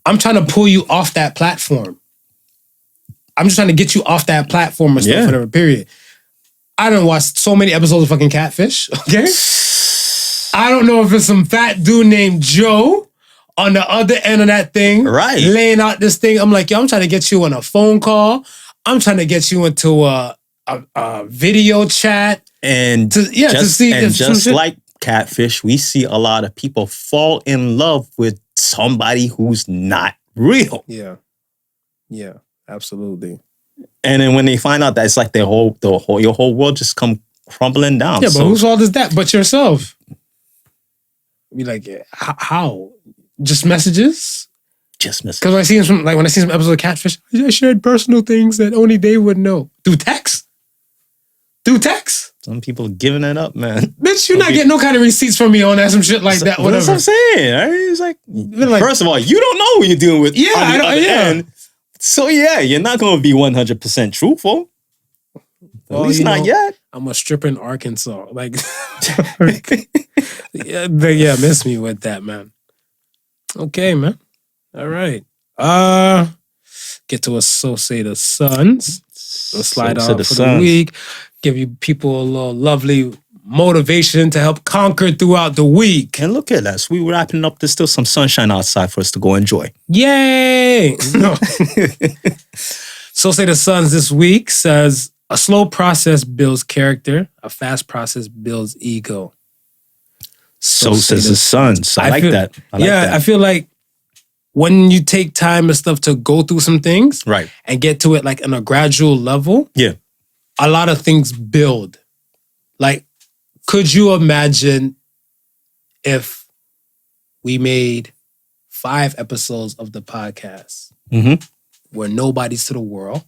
I'm trying to pull you off that platform. I'm just trying to get you off that platform or stuff, whatever, period. I done watched so many episodes of fucking Catfish, okay? I don't know if it's some fat dude named Joe on the other end of that thing, laying out this thing. I'm like, yo, I'm trying to get you on a phone call. I'm trying to get you into a video chat. And to see just like Catfish, we see a lot of people fall in love with somebody who's not real. Yeah, absolutely. And then when they find out that it's like your whole world just come crumbling down. Yeah, but whose fault is that but yourself? Be like, how? Just messages? Just messages. Because when I see some episodes of Catfish, I shared personal things that only they would know. Through text? Some people are giving it up, man. Bitch, you're not getting no kind of receipts from me on that, some shit like that, whatever. That's what I'm saying. Right? It's like, first of all, you don't know who you're dealing with. Yeah, on the other end. So you're not going to be 100% truthful. At least not yet. I'm a stripper in Arkansas. Like, miss me with that, man. Okay, man. All right. Get to associate the sons. Let's slide on for the week. Give you people a little lovely motivation to help conquer throughout the week. And look at us. We were wrapping up. There's still some sunshine outside for us to go enjoy. Yay! So say the Sons this week says, a slow process builds character. A fast process builds ego. So says the Sons. I like that. I feel like when you take time and stuff to go through some things and get to it like on a gradual level, a lot of things build. Like, could you imagine if we made 5 episodes of the podcast where nobody's to the world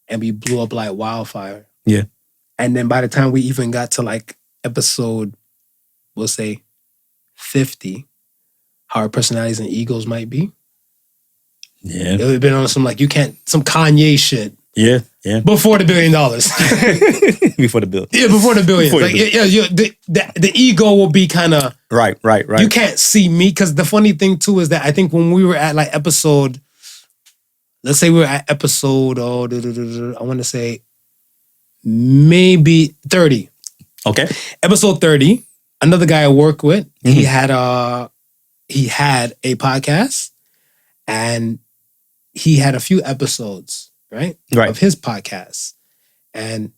and we blew up like wildfire? Yeah. And then by the time we even got to like episode, we'll say 50, how our personalities and egos might be. Yeah. It would have been on some some Kanye shit. Yeah. Before the $1 billion. Before the bill. Yeah, before the billion. The ego will be kind of... Right. You can't see me, because the funny thing too is that I think when we were at like episode... Let's say we were at episode, I want to say maybe 30. Okay. Episode 30, another guy I work with, he had a podcast, and he had a few episodes, right? Of his podcast. And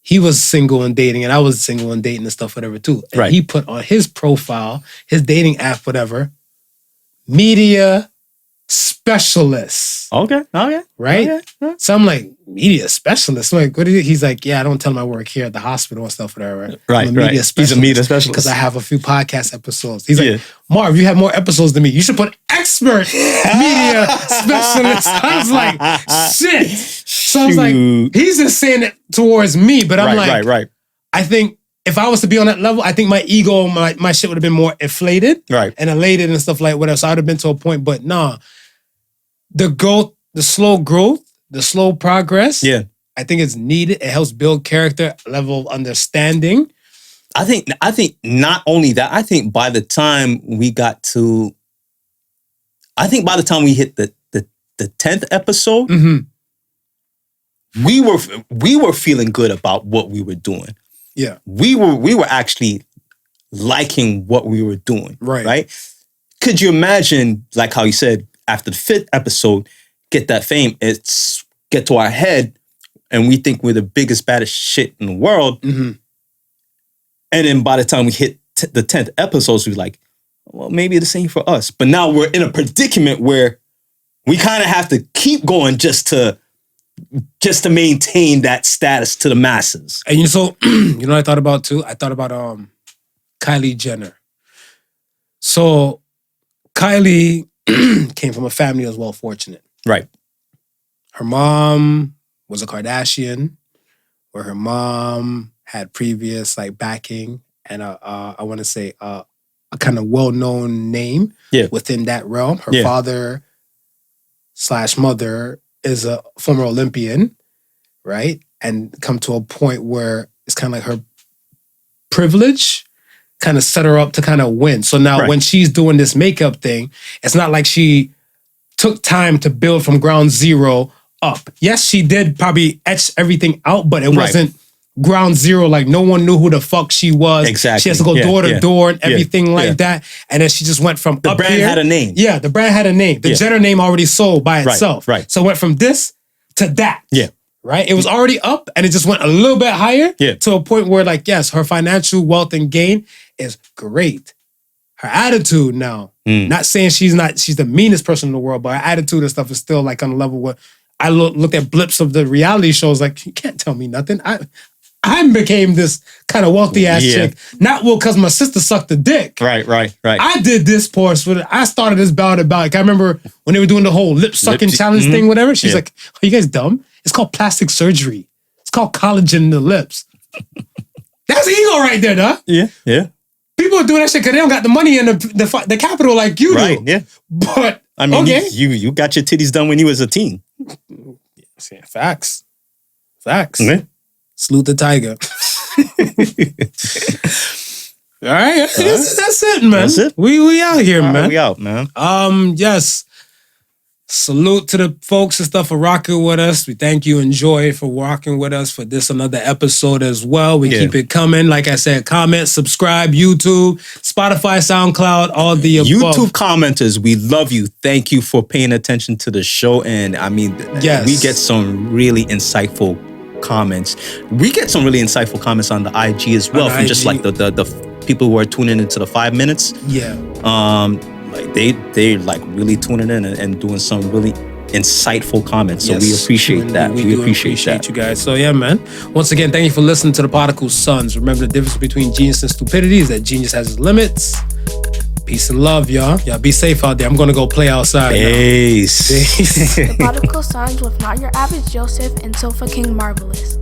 he was single and dating, and I was single and dating and stuff, whatever, too. And he put on his profile, his dating app, whatever, media specialist. Okay. Right? Okay. So I'm like, media specialist? I'm like, what is it? He's like, yeah, I don't tell him I work here at the hospital and stuff, whatever. Right. I'm a media specialist. He's a media specialist. Because I have a few podcast episodes. He's like, Marv, you have more episodes than me. You should put expert media specialist. I was like, shit. So I was like, he's just saying it towards me, but I'm like, I think if I was to be on that level, I think my ego, my shit would have been more inflated and elated and stuff like whatever. So I would have been to a point, but nah. The growth, the slow growth, the slow progress, I think it's needed. It helps build character, level of understanding. I think not only that, I think by the time we hit the 10th episode, we were feeling good about what we were doing. Yeah. We were actually liking what we were doing. Right? Could you imagine, like how you said, after the 5th episode, get that fame, it's get to our head, and we think we're the biggest, baddest shit in the world. Mm-hmm. And then by the time we hit the 10th episodes, we're like, well, maybe the same for us. But now we're in a predicament where we kind of have to keep going just to maintain that status to the masses. And so, you know what I thought about too? I thought about Kylie Jenner. So Kylie came from a family that was well fortunate. Right. Her mom was a Kardashian, where her mom had previous like backing and I want to say a kind of well-known name within that realm. Her father / mother is a former Olympian, right? And come to a point where it's kind of like her privilege kind of set her up to kind of win. So now when she's doing this makeup thing, it's not like she took time to build from ground zero up. Yes, she did probably etch everything out, but it wasn't ground zero. Like no one knew who the fuck she was. Exactly. She has to go door to door and everything like that. And then she just went from the up brand here. had a name. Yeah, the brand had a name. The Jenner name already sold by itself. Right. So it went from this to that. Yeah. Right? It was already up and it just went a little bit higher to a point where like, yes, her financial wealth and gain is great. Her attitude now, not saying she's the meanest person in the world, but her attitude and stuff is still like on a level where I looked at blips of the reality shows like, you can't tell me nothing. I became this kind of wealthy ass chick. Not because my sister sucked a dick. Right. I did this course. I started this bout. Like, I remember when they were doing the whole lip sucking challenge thing, whatever. She's like, are you guys dumb? It's called plastic surgery. It's called collagen in the lips. That's ego right there, huh? Yeah. People are doing that shit because they don't got the money and the capital like you do. Right, yeah. But, I mean, okay. you got your titties done when you was a teen. Yeah, facts. Mm-hmm. Salute the tiger. All right. That's it, man. That's it. We out here, man. We out, man. Yes. Salute to the folks and stuff for rocking with us. We thank you, Enjoy, for rocking with us for this another episode as well. We keep it coming. Like I said, comment, subscribe, YouTube, Spotify, SoundCloud, all the above. YouTube commenters, we love you. Thank you for paying attention to the show. And I mean, we get some really insightful comments. We get some really insightful comments on the IG as well, from just like the people who are tuning into the 5 minutes. Yeah. Like they like really tuning in and doing some really insightful comments. So we appreciate that. We appreciate that. You guys. So yeah, man. Once again, thank you for listening to the Podical Sons. Remember, the difference between genius and stupidity is that genius has its limits. Peace and love, y'all. Y'all be safe out there. I'm gonna go play outside. Peace. The Podical Sons with Not Your Average Joseph and Sofa King Marvelous.